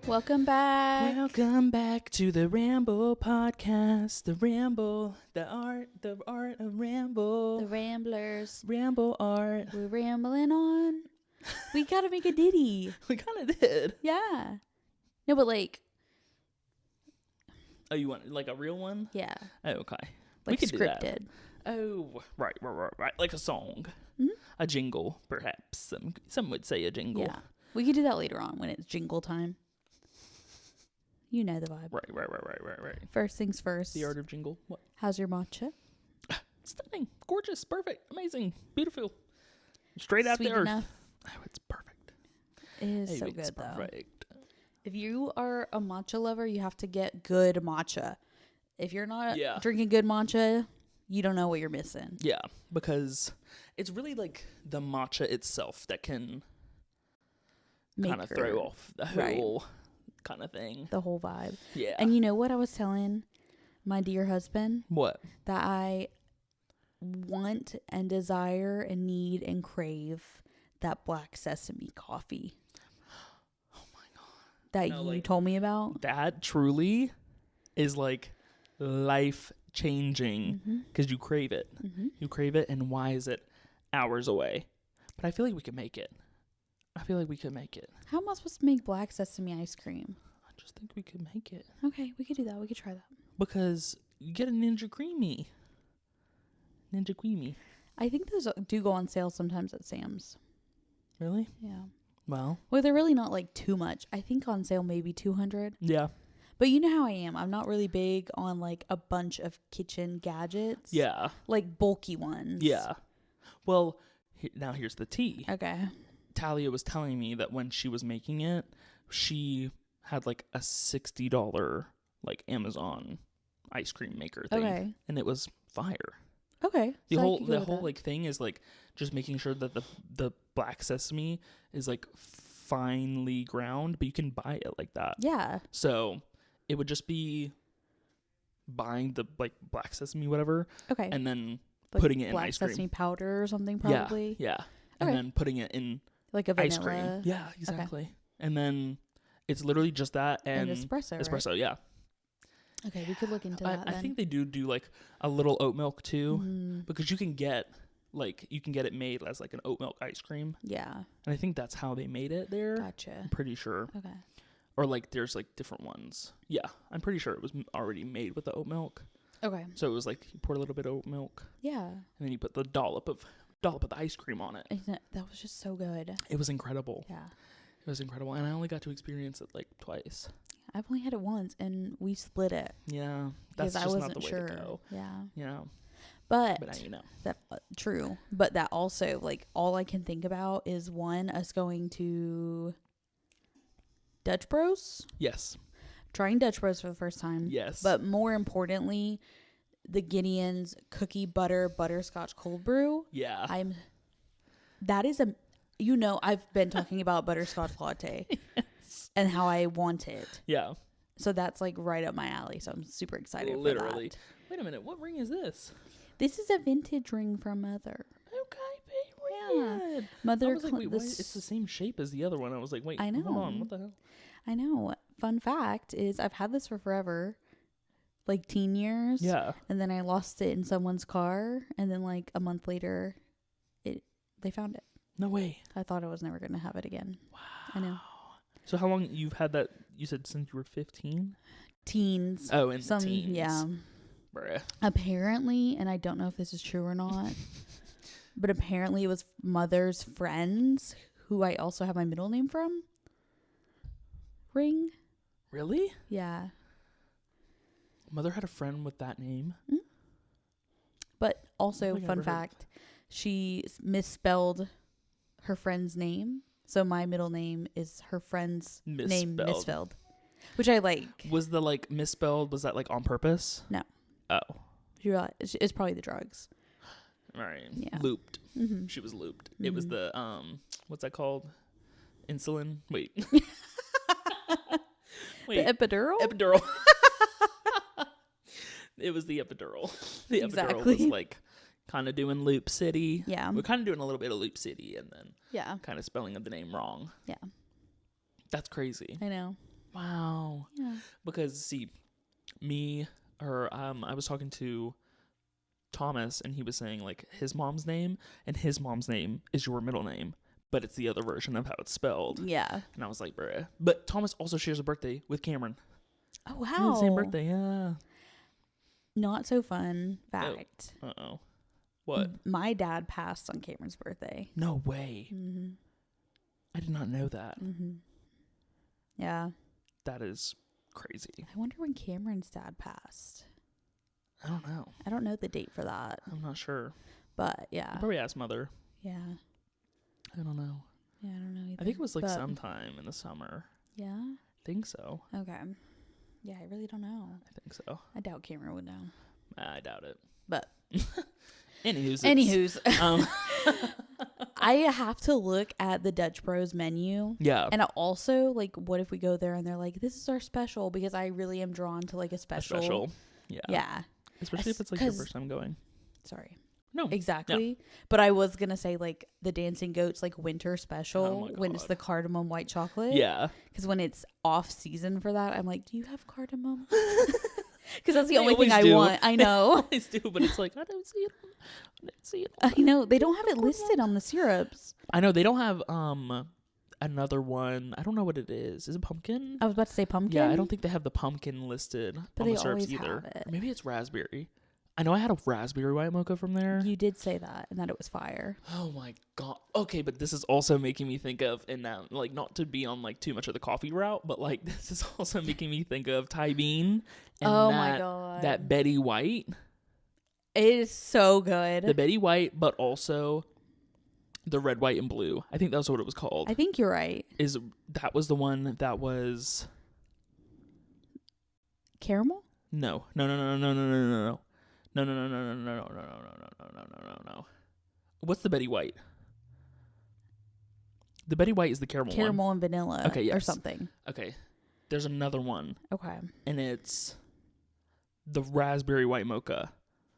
Welcome back. Welcome back to the Ramble podcast. The Ramble, the art of Ramble. The Ramblers. Ramble art. We're rambling on. We gotta make a ditty. We kind of did. Yeah. No, but like. Oh, you want like a real one? Yeah. Oh, okay. Like we could scripted. do that. Oh, right. Like a song. Mm-hmm. A jingle, perhaps. Some would say a jingle. Yeah. We could do that later on when it's jingle time. You know the vibe. Right. First things first. The art of jingle. What? How's your matcha? Stunning. Gorgeous. Perfect. Amazing. Beautiful. Straight out Sweet the earth. enough. Oh, it's perfect. It is Hey, so it's good though. perfect. If you are a matcha lover, you have to get good matcha. If you're not Yeah. drinking good matcha, you don't know what you're missing. Yeah, because it's really like the matcha itself that can kind of throw off the whole kind of thing. The whole vibe. Yeah. And you know what I was telling my dear husband? What? That I want and desire and need and crave that black sesame coffee. Oh my god. That No, you like, told me about. that truly is like life changing because you crave it. Mm-hmm. You crave it, and why is it hours away? But I feel like we can make it. How am I supposed to make black sesame ice cream? I just think we could make it. Okay, we could do that. We could try that. Because you get a Ninja Creamy. I think those do go on sale sometimes at Sam's. Really? Yeah. Well, They're really not like too much. I think on sale maybe $200. yeah. But you know how I am. I'm not really big on like a bunch of kitchen gadgets. Yeah. Like bulky ones. Yeah. Well, now here's the tea. Okay. Talia was telling me that when she was making it, she had like a $60 like Amazon ice cream maker thing. Okay. And it was fire. Okay. The so whole like thing is like just making sure that the black sesame is like finely ground, but you can buy it like that. Yeah. So it would just be buying the like black sesame whatever, Okay. and then like putting it in black ice cream. sesame powder or something probably. Yeah. And Okay. then putting it in Like a vanilla. ice cream. Yeah, exactly. And then it's literally just that and espresso. espresso. Right? Yeah. Okay, we could look into that. I think they do like a little oat milk too, Mm-hmm. because you can get it made as like an oat milk ice cream, Yeah. and I think that's how they made it there. Gotcha. I'm pretty sure. Okay. Or like there's like different ones. Yeah, I'm pretty sure it was already made with the oat milk. Okay. So it was like you pour a little bit of oat milk, Yeah. and then you put the dollop of ice cream on it. That was just so good. It was incredible. Yeah. It was incredible, and I only got to experience it like twice. I've only had it once, and we split it. Yeah, that's just I wasn't not the way sure. to go. Yeah. You know, But now you know. that true. But that also, like, all I can think about is us going to Dutch Bros. Yes. Trying Dutch Bros for the first time. Yes. But more importantly, the Gideon's cookie butter butterscotch cold brew. Yeah. I've been talking about butterscotch latte and how I want it. Yeah. So that's like right up my alley. So I'm super excited for Literally. that. Wait a minute. What ring is this? This is a vintage ring from Mother. Okay, period. Yeah. Mother. I was like, wait, why? It's the same shape as the other one. I was like, wait, I know. hold on. What the hell? I know. Fun fact is I've had this for forever, like teen years. Yeah. And then I lost it in someone's car, and then like a month later, they found it. No way. I thought I was never gonna have it again. Wow. I know. So how long you've had that? You said since you were 15? Teens. Oh, in the teens. Yeah. Bruh. Apparently, and I don't know if this is true or not, but apparently it was Mother's friends, who I also have my middle name from. Ring. Really? Yeah. Mother had a friend with that name. Mm-hmm. But also, I've fun never heard. fact, she misspelled her friend's name. So my middle name is her friend's name misspelled. Which I like. Was the like misspelled, was that like on purpose? No. Oh. It's probably the drugs. All right. Yeah. Looped. Mm-hmm. She was looped. It was the, what's that called? Insulin? Wait. Wait, the epidural? Epidural. It was the epidural. The epidural was like kind of doing Loop City. Yeah. We're kind of doing a little bit of Loop City and then kind of spelling of the name wrong. Yeah. That's crazy. I know. Wow. Yeah. Because see, I was talking to Thomas and he was saying like his mom's name and his mom's name is your middle name, but it's the other version of how it's spelled. Yeah. And I was like, bruh. But Thomas also shares a birthday with Cameron. Oh, They have wow. the same birthday, yeah. Not so fun fact. Uh-oh. What? My dad passed on Cameron's birthday. No way. Mm-hmm. I did not know that. Mm-hmm. Yeah. That is crazy. I wonder when Cameron's dad passed. I don't know. I don't know the date for that. I'm not sure. But yeah. I'll probably ask Mother. Yeah. I don't know. Yeah, I don't know either. I think it was like sometime in the summer. Yeah? I think so. Okay. Yeah, I really don't know. I think so. I doubt Cameron would know. I doubt it. But Anywho's. I have to look at the Dutch Bros menu. Yeah. And I also, like, what if we go there and they're like, this is our special? Because I really am drawn to, like, a special. Yeah. Yeah. Especially if it's, like, your first time going. Sorry. No. Exactly. Yeah. But I was going to say, like, the Dancing Goats, like, winter special when it's the cardamom white chocolate. Yeah. Because when it's off season for that, I'm like, do you have cardamom? Because that's the only thing I want. I know. They always do, but it's like, I don't see it. I know. They don't have it listed on the syrups. I know. They don't have another one. I don't know what it is. Is it pumpkin? I was about to say pumpkin. Yeah, I don't think they have the pumpkin listed on the syrups either. Have it. Or maybe it's raspberry. I know I had a raspberry white mocha from there. You did say that, and that it was fire. Oh my god. Okay, but this is also making me think of, and now, like, not to be on like too much of the coffee route, but like this is also making me think of Thai bean. And my god, that Betty White. It is so good. The Betty White, but also the red, white, and blue. I think that's what it was called. I think you're right. That was the one that was caramel? No. What's the Betty White? The Betty White is the caramel one. And vanilla. Okay, yes. Or something. Okay. There's another one. Okay. And it's the raspberry white mocha.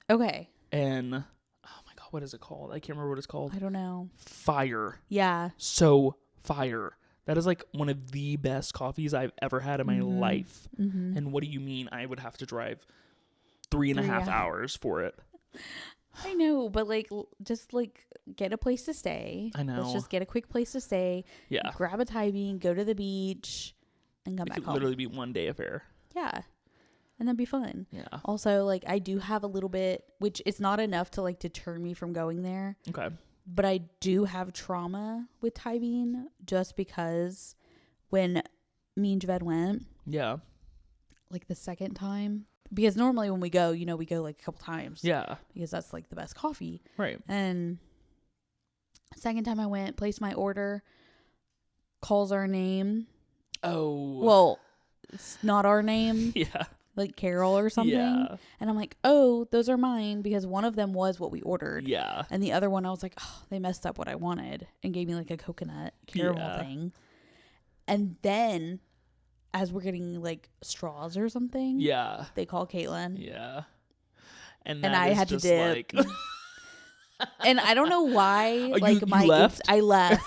Okay. And oh my god, what is it called? I can't remember what it's called. I don't know. Fire. Yeah. So fire. That is like one of the best coffees I've ever had in my life. Mm-hmm. And what do you mean I would have to drive 3.5 hours for it? I know, but like, just like get a place to stay. I know. Let's just get a quick place to stay. Yeah. Grab a Thai bean, go to the beach, and come back It could home. literally be one day affair. Yeah. And that'd be fun. Yeah. Also, like, I do have a little bit, which it's not enough to like deter me from going there. Okay. But I do have trauma with Thai bean just because when me and Javed went. Yeah. Like the second time. Because normally when we go, you know, we go like a couple times. Yeah. Because that's like the best coffee. Right. And second time I went, placed my order, calls our name. Oh. Well, it's not our name. Yeah. Like Carol or something. Yeah. And I'm like, oh, those are mine, because one of them was what we ordered. Yeah. And the other one, I was like, oh, they messed up what I wanted and gave me like a coconut caramel thing. And then as we're getting like straws or something, yeah, they call Caitlin. Yeah. And I had to dip. Like... And I don't know why. Oh, like you left? I left.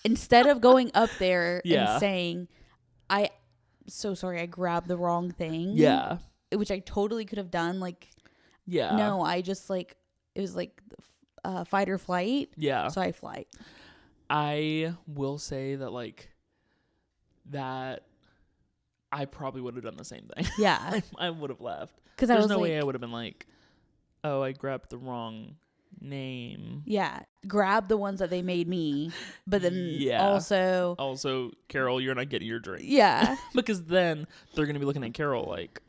Instead of going up there and saying, so sorry, I grabbed the wrong thing. Yeah. Which I totally could have done. Like, yeah. No, I just like, it was like fight or flight. Yeah. So I flight. I will say that like that I probably would have done the same thing. Yeah. I would have left. Because there's no way I would have been like, oh, I grabbed the wrong name. Yeah. Grab the ones that they made me. But then also, Carol, you're not getting your drink. Yeah. Because then they're going to be looking at Carol like,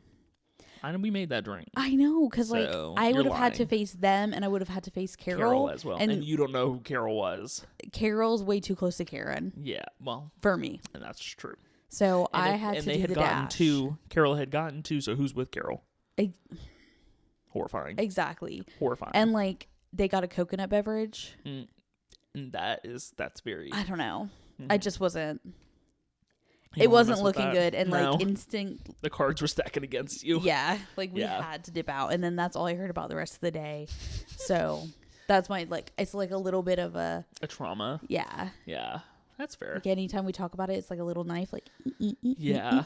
I know we made that drink. I know. Because like I would have had to face them and I would have had to face Carol as well. And you don't know who Carol was. Carol's way too close to Karen. Yeah. Well. For me. And that's true. So I had to do the dash. Carol had gotten two, so who's with Carol? Horrifying. Exactly. Horrifying. And like they got a coconut beverage. And that's very... I don't know. I just wasn't... It wasn't looking good, and No. like instinct. The cards were stacking against you. Yeah, like we had to dip out, and then that's all I heard about the rest of the day. So that's my like. It's like a little bit of a trauma. Yeah. Yeah, that's fair. Like anytime we talk about it, it's like a little knife, like yeah.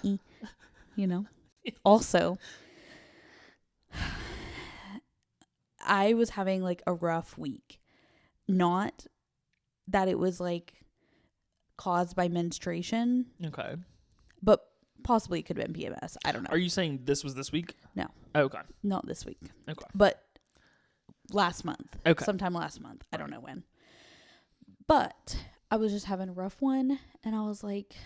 You know. Also, I was having like a rough week. Not that it was like caused by menstruation. Okay. But possibly it could have been PMS. I don't know. Are you saying this was this week? No. Okay. Not this week. Okay. But last month. Okay. Sometime last month. I don't know when. But I was just having a rough one. And I was like,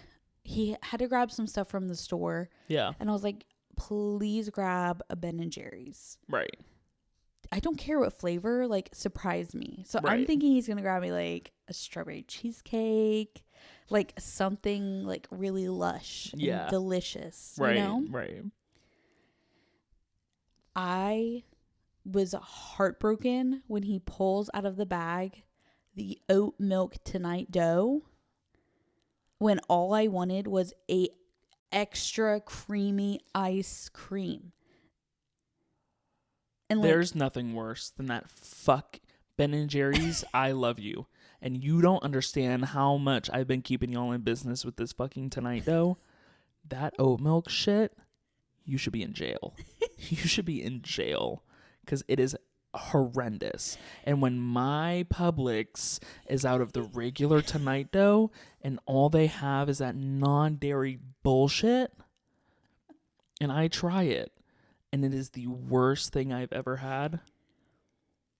he had to grab some stuff from the store. Yeah. And I was like, please grab a Ben and Jerry's. Right. I don't care what flavor, like, surprise me. So Right. I'm thinking he's going to grab me, like, a strawberry cheesecake, like, something, like, really lush and delicious, right. you know? Right. I was heartbroken when he pulls out of the bag the oat milk tonight dough when all I wanted was a extra creamy ice cream. And there's nothing worse than that fuck Ben and Jerry's. I love you. And you don't understand how much I've been keeping y'all in business with this fucking tonight dough. That oat milk shit, you should be in jail. You should be in jail because it is horrendous. And when my Publix is out of the regular tonight dough and all they have is that non-dairy bullshit, and I try it, and it is the worst thing I've ever had.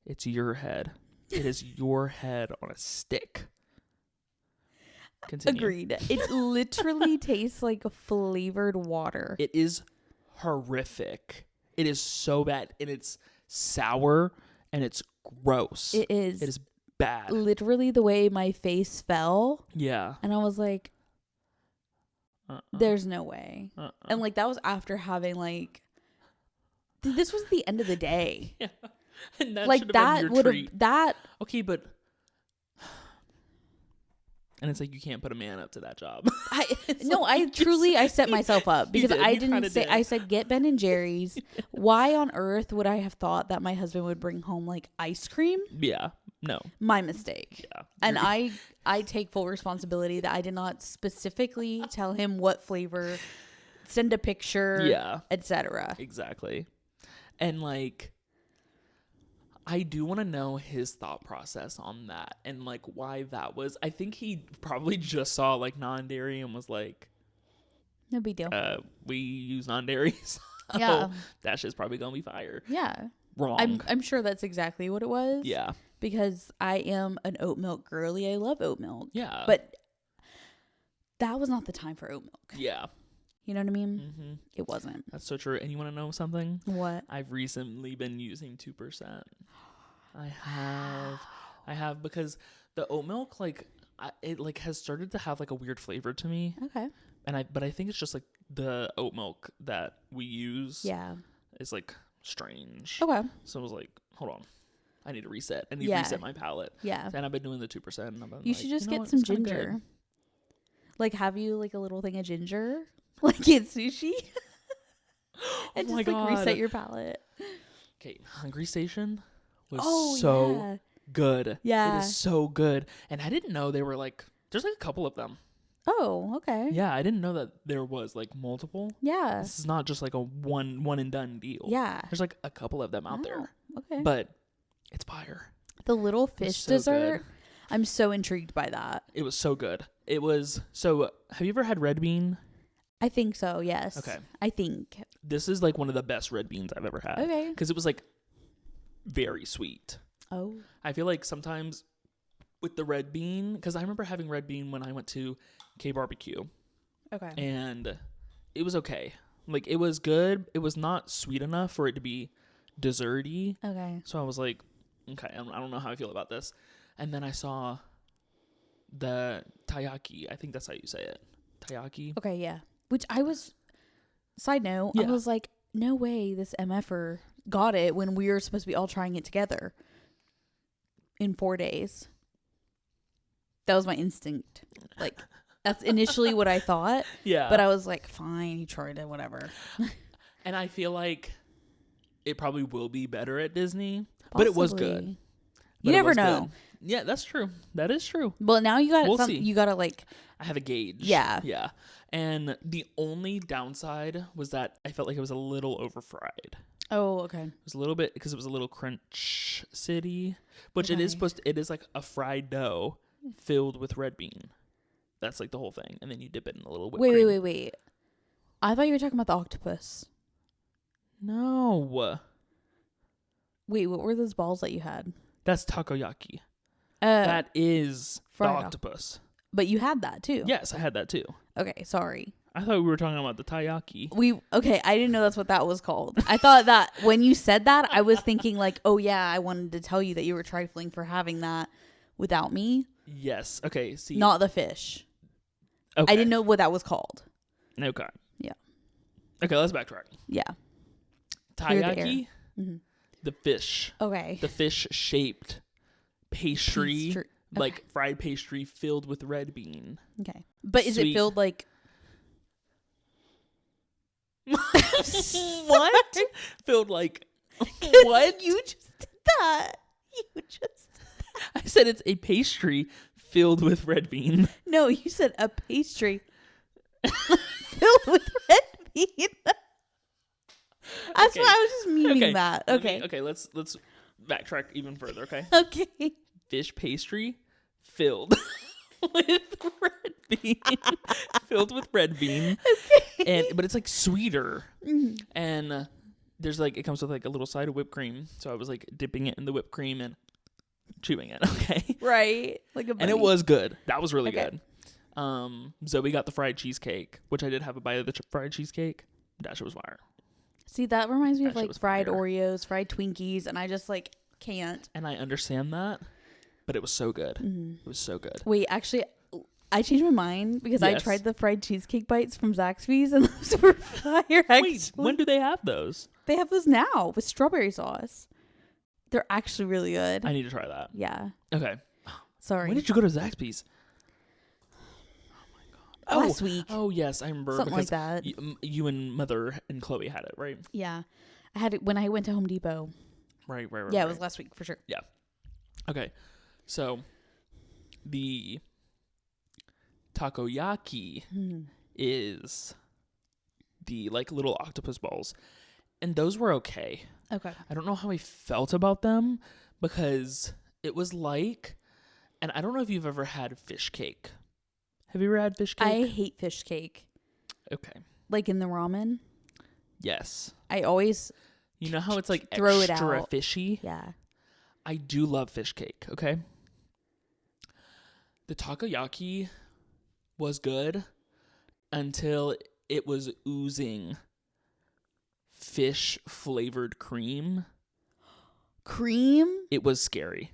It's your head. It is your head on a stick. Continue. Agreed. It literally tastes like a flavored water. It is horrific. It is so bad. And it's sour and it's gross. It is. It is bad. Literally the way my face fell. Yeah. And I was like, there's no way. And like that was after having like, this was the end of the day. Yeah. And that like that would have that. Okay, but and it's like you can't put a man up to that job. I set myself up because I didn't say. I said get Ben and Jerry's. Why on earth would I have thought that my husband would bring home like ice cream? Yeah, no, my mistake. Yeah, and I take full responsibility that I did not specifically tell him what flavor, send a picture, etc. Exactly, and like. I do want to know his thought process on that and like why that was. I think he probably just saw like non-dairy and was like, no big deal. We use non-dairy. So yeah. That shit's probably going to be fire. Yeah. Wrong. I'm sure that's exactly what it was. Yeah. Because I am an oat milk girly. I love oat milk. Yeah. But that was not the time for oat milk. Yeah. You know what I mean? Mm-hmm. It wasn't. That's so true. And you want to know something? What? I've recently been using 2%. I have because the oat milk, like, it like has started to have like a weird flavor to me. Okay. But I think it's just like the oat milk that we use. Yeah. Is like strange. Okay. So I was like, hold on. I need to reset. I need to reset my palate. Yeah. And I've been doing the 2%. And I've been you should just get some ginger. Like, have you like a little thing of ginger? Like in sushi? And just like reset your palate. Okay, Hungry Station was good. Yeah. It is so good. And I didn't know they were like, there's like a couple of them. Oh, okay. Yeah, I didn't know that there was like multiple. Yeah. This is not just like a one and done deal. Yeah. There's like a couple of them out there. Okay. But it's fire. The little fish dessert. Good. I'm so intrigued by that. It was so good. It was so have you ever had red bean? I think so, yes. Okay. I think. This is like one of the best red beans I've ever had. Okay. Because it was like very sweet. Oh. I feel like sometimes with the red bean, because I remember having red bean when I went to K Barbecue. Okay. And it was okay. Like it was good. It was not sweet enough for it to be desserty. Okay. So I was like, okay, I don't know how I feel about this. And then I saw the taiyaki. I think that's how you say it. Taiyaki. Okay, yeah. Which I was, side note, I was like, no way this MFer got it when we were supposed to be all trying it together in 4 days. That was my instinct. Like, That's initially what I thought. Yeah. But I was like, fine, he tried it, whatever. And I feel like it probably will be better at Disney. But it was good. You But it never was know. good. Yeah, that's true. That is true. Well, now you got We'll see. you got to like. I have a gauge. Yeah. Yeah. And the only downside was that I felt like it was a little overfried. Oh, okay. It was a little bit because it was a little crunch city, which Okay. it is like a fried dough filled with red bean. That's like the whole thing. And then you dip it in a little whipped cream. Wait. I thought you were talking about the octopus. No. Wait, what were those balls that you had? That's takoyaki. Uh, That is the fried octopus. But you had that too. Yes, I had that too. Okay, sorry. I thought we were talking about the taiyaki. I didn't know that's what that was called. I thought that when you said that, I was thinking like, oh yeah, I wanted to tell you that you were trifling for having that without me. Yes. Okay. See. Not the fish. Okay. I didn't know what that was called. Okay. Yeah. Okay, let's backtrack. Yeah. Clear the air. Taiyaki, the fish. Okay. The fish-shaped pastry, Okay. like fried pastry filled with red bean. Okay. But is Sweet. it filled like What? Filled like what? You just did that. You just I said it's a pastry filled with red bean. No, you said a pastry filled with red bean. That's Okay. what I was just meaning Okay. that. Let me- Okay. okay, let's backtrack even further, okay? Okay. Fish pastry filled with red bean. Filled with red bean. Okay. But it's like sweeter. Mm-hmm. And there's like it comes with like a little side of whipped cream. So I was like dipping it in the whipped cream and chewing it, okay? Right. Like a And bunny. it was good. That was really Okay. good. Zoe got the fried cheesecake, which I did have a bite of the fried cheesecake. That shit was fire. See, that reminds me of That shit like was fried fire. Oreos, fried Twinkies, and I just like can't. And I understand that, but it was so good. Mm-hmm. It was so good. Wait, actually, I changed my mind because I Yes. tried the fried cheesecake bites from Zaxby's and those were fire. Actually. Wait, when do they have those? They have those now with strawberry sauce. They're actually really good. I need to try that. Yeah. Okay. Sorry. When did you go to Zaxby's? Last week. Oh, yes. I remember. Something like because that. You and Mother and Chloe had it, right? Yeah. I had it when I went to Home Depot. Right. Yeah, it was last week for sure. Yeah. Okay. So, the takoyaki is the like little octopus balls. And those were okay. Okay. I don't know how I felt about them because it was like, and I don't know if you've ever had fish cake. Have you ever had fish cake? I hate fish cake. Okay. Like in the ramen. Yes. I always You know how it's like throw it extra out. fishy? Yeah. I do love fish cake, okay? The takoyaki was good until it was oozing fish flavored cream. Cream? It was scary.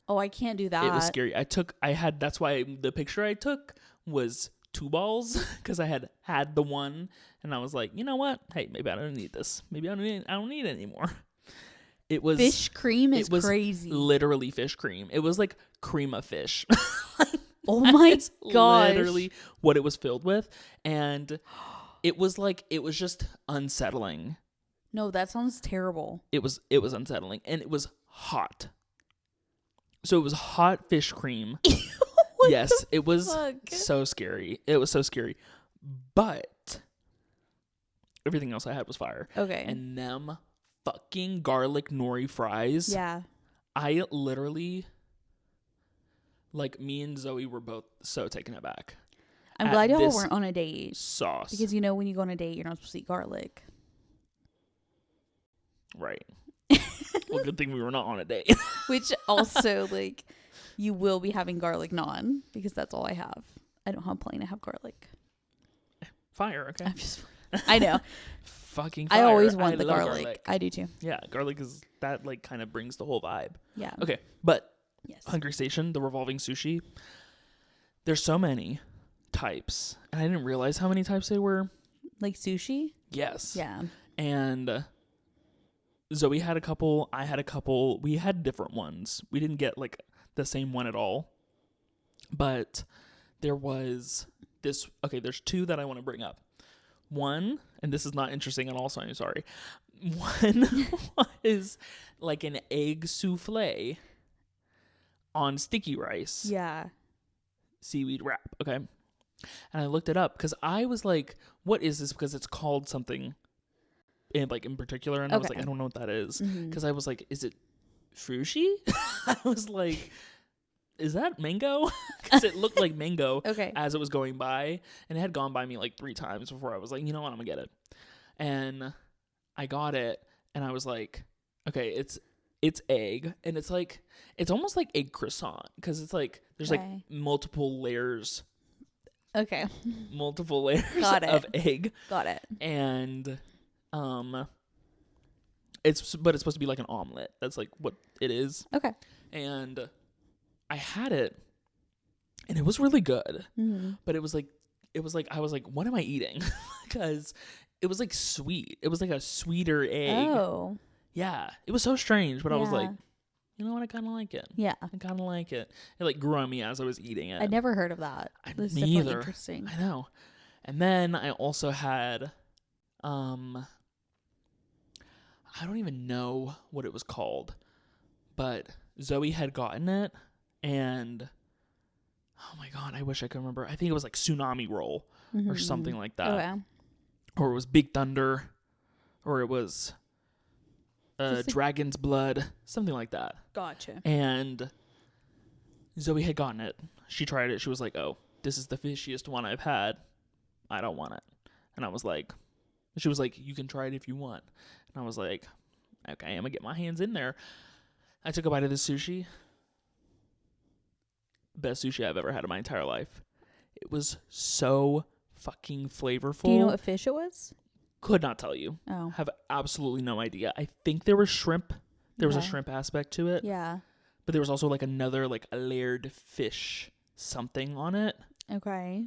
Oh, I can't do that. It was scary. That's why the picture I took was 2 balls because I had the one and I was like, you know what? Hey, maybe I don't need this. Maybe I don't need it anymore. It was Fish cream is it was crazy. Literally fish cream. It was like cream of fish. Oh my That's gosh. literally what it was filled with. And it was just unsettling. No, that sounds terrible. It was unsettling. And it was hot. So it was hot fish cream. What Yes, the it was fuck? so scary. It was so scary. But everything else I had was fire. Okay. And them fucking garlic nori fries. Yeah. I literally, like, me and Zoe were both so taken aback. I'm At glad y'all this weren't on a date. Sauce. Because when you go on a date, you're not supposed to eat garlic. Right. Well, good thing we were not on a date. Which also, like, you will be having garlic naan because that's all I have. I don't have plain. I have garlic. Fire, okay. I know. Fucking fire. I always want the love garlic. I do too. Yeah, garlic is, that, like, kind of brings the whole vibe. Yeah. Okay, but Yes. Hungry Station, the revolving sushi, there's so many types. And I didn't realize how many types there were. Like sushi? Yes. Yeah. And Zoe had a couple. I had a couple. We had different ones. We didn't get like the same one at all. But there was there's two that I want to bring up. One, and this is not interesting at all, so I'm sorry. One was like an egg souffle on sticky rice. Yeah. Seaweed wrap. Okay. And I looked it up because I was like, what is this? Because it's called something in particular. And I was like, I don't know what that is. Because I was like, is it frushi? I was like, is that mango? Because it looked like mango as it was going by. And it had gone by me like 3 times before I was like, you know what? I'm going to get it. And I got it. And I was like, okay, it's egg. And it's like, it's almost like egg croissant. Because it's like, there's like multiple layers. Okay. Multiple layers of egg. Got it. And it's supposed to be like an omelet. That's like what it is. Okay. And I had it and it was really good. But it was like I was like, what am I eating? Because it was like sweet. It was like a sweeter egg. Oh. Yeah. It was so strange, but I was like, you know what? I kind of like it. Yeah. I kind of like it. It like grew on me as I was eating it. I never heard of that. Me either. Interesting. I know. And then I also had, I don't even know what it was called, but Zoe had gotten it, and oh my God, I wish I could remember. I think it was like Tsunami Roll or something like that. Okay. Or it was Big Thunder, or it was Dragon's Blood, something like that. Gotcha. And Zoe had gotten it. She tried it. She was like, oh, this is the fishiest one I've had. I don't want it. And I was like, she was like, you can try it if you want. And I was like, okay, I'm going to get my hands in there. I took a bite of the sushi. Best sushi I've ever had in my entire life. It was so fucking flavorful. Do you know what fish it was? Could not tell you. Oh. Have absolutely no idea. I think there was shrimp. There was a shrimp aspect to it. Yeah. But there was also like another, like a layered fish something on it. Okay.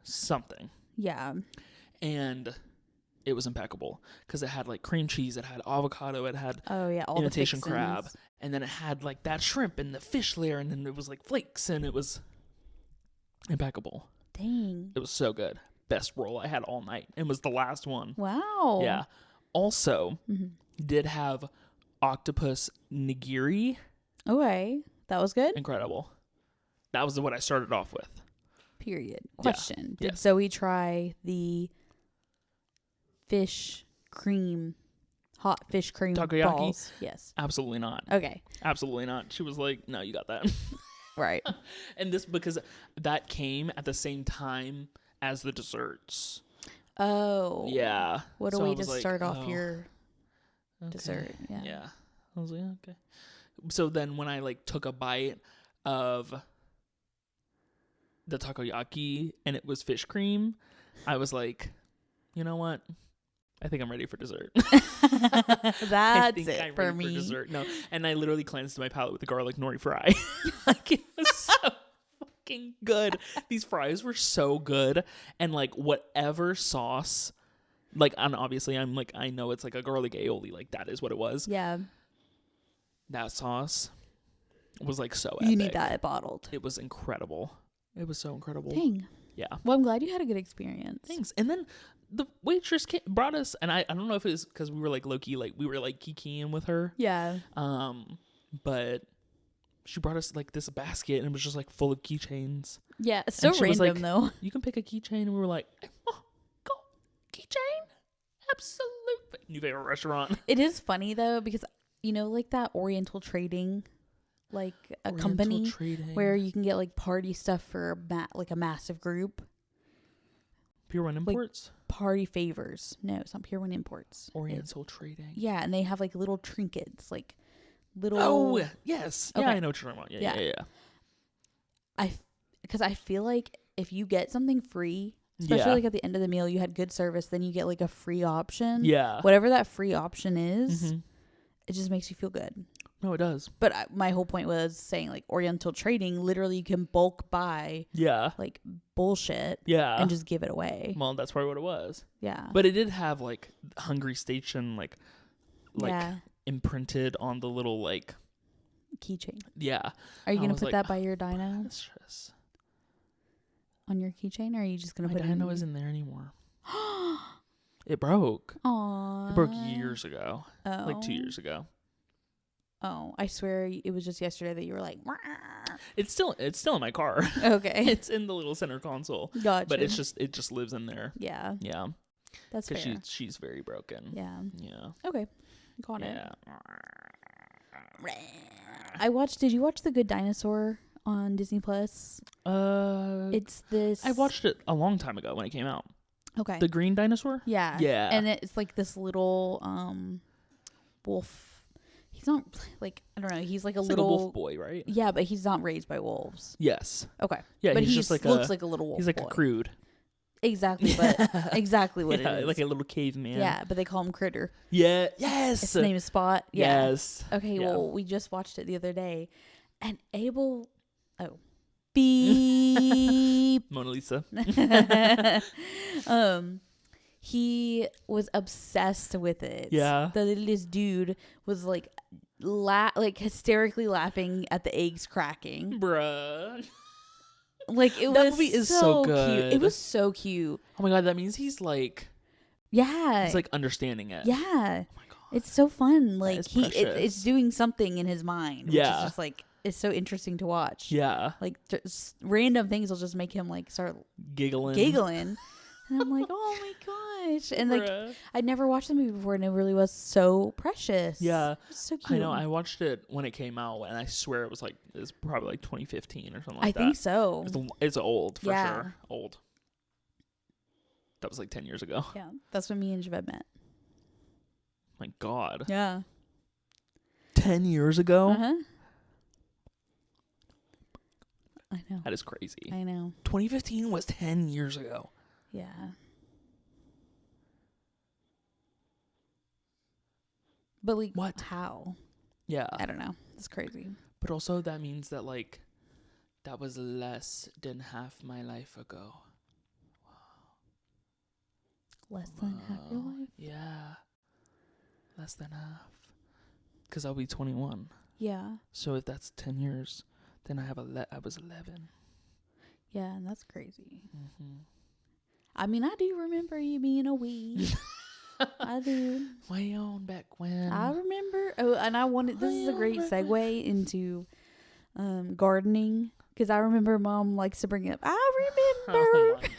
Something. Yeah. And it was impeccable because it had like cream cheese, it had avocado, it had all imitation crab, and then it had like that shrimp and the fish layer, and then it was like flakes, and it was impeccable. Dang. It was so good. Best roll I had all night. It was the last one. Wow. Yeah. Also, did have octopus nigiri. Okay. That was good. Incredible. That was what I started off with. Period. Question. Yeah. Did Zoe try the hot fish cream takoyaki balls? Yes. Absolutely not. Okay. Absolutely not. She was like, no, you got that. Right. And this because that came at the same time as the desserts. Oh. Yeah. What a way to start off your dessert. Yeah. Yeah. I was like, okay. So then when I like took a bite of the takoyaki and it was fish cream, I was like, you know what? I think I'm ready for dessert. That's it for me. For dessert. No, and I literally cleansed my palate with the garlic nori fry. Like it was so fucking good. These fries were so good, and like whatever sauce, like, and obviously I'm like, I know it's like a garlic aioli, like that is what it was. Yeah. That sauce was like so epic. You need that bottled. It was incredible. It was so incredible. Dang. Yeah. Well, I'm glad you had a good experience. Thanks. And then the waitress brought us, and I don't know if it was because we were like low-key, like we were like kikiing with her. Yeah. But she brought us like this basket, and it was just like full of keychains. Yeah. It's so random like, though. You can pick a keychain, and we were like, oh, go keychain. Absolutely. New favorite restaurant. It is funny though, because you know, like that Oriental Trading, like a Oriental company trading. Where you can get like party stuff for like a massive group. Pure One Imports? Like party favors. No, it's not Pure One Imports. Oriental Trading. Yeah, and they have like little trinkets, like little. Oh yes, okay. Yeah, I know what you're talking about. Yeah. Because I feel like if you get something free, especially like at the end of the meal, you had good service, then you get like a free option. Yeah. Whatever that free option is, it just makes you feel good. No, it does. But my whole point was saying like Oriental Trading, literally you can bulk buy like bullshit and just give it away. Well, that's probably what it was. Yeah. But it did have like Hungry Station like imprinted on the little like keychain. Yeah. Are you going to put that by your dino? on your keychain, or are you just gonna My put it dino in? isn't there anymore. It broke. Aww. It broke years ago. Oh. Like 2 years ago. Oh, I swear it was just yesterday that you were like. It's still in my car. Okay. It's in the little center console. Gotcha. But it just lives in there. Yeah. Yeah. That's fair. Because she's very broken. Yeah. Yeah. Okay. Got it. Yeah. Did you watch The Good Dinosaur on Disney Plus? It's this. I watched it a long time ago when it came out. Okay. The green dinosaur? Yeah. Yeah. And it's like this little wolf. He's not like, I don't know. He's like a little like a wolf boy, right? Yeah, but he's not raised by wolves. Yes. Okay. Yeah, but he's he just like looks like a little wolf. He's like boy. a crude. Exactly, but exactly what it is. Like a little caveman. Yeah, but they call him Critter. Yeah. Yes. His name is Spot. Yeah. Yes. Okay, Yeah. well, we just watched it the other day, and Abel. Oh, beep. Mona Lisa. He was obsessed with it. Yeah. This dude was like hysterically laughing at the eggs cracking. Bruh. Like it That was movie is so so cute. good. It was so cute. Oh my god, that means he's like understanding it. Yeah. Oh my god. It's so fun. Like is it's precious. doing something in his mind. Which Yeah. is just like it's so interesting to watch. Yeah. Like random things will just make him like start Giggling. And I'm like, oh my gosh. And like Bruh. I'd never watched the movie before and it really was so precious. Yeah. It was so cute. I know. I watched it when it came out, and I swear it was probably like 2015 or something like that. I think so. It's old for Yeah. sure. Old. That was like 10 years ago. Yeah. That's when me and Javed met. My god. Yeah. 10 years ago? Uh-huh. I know. That is crazy. I know. 2015 was 10 years ago. Yeah. But like What? how? Yeah. I don't know. It's crazy. But also that means that like that was less than half my life ago. Less than half your Wow. life? Yeah. Less than half. Because I'll be 21. Yeah. So if that's 10 years, then I was 11. Yeah, and that's crazy. Mm-hmm. I mean, I do remember you being a wee. I do. Way on back when. I remember. Oh, and I wanted. This is a great segue into gardening because I remember Mom likes to bring it up. I remember. Oh my god.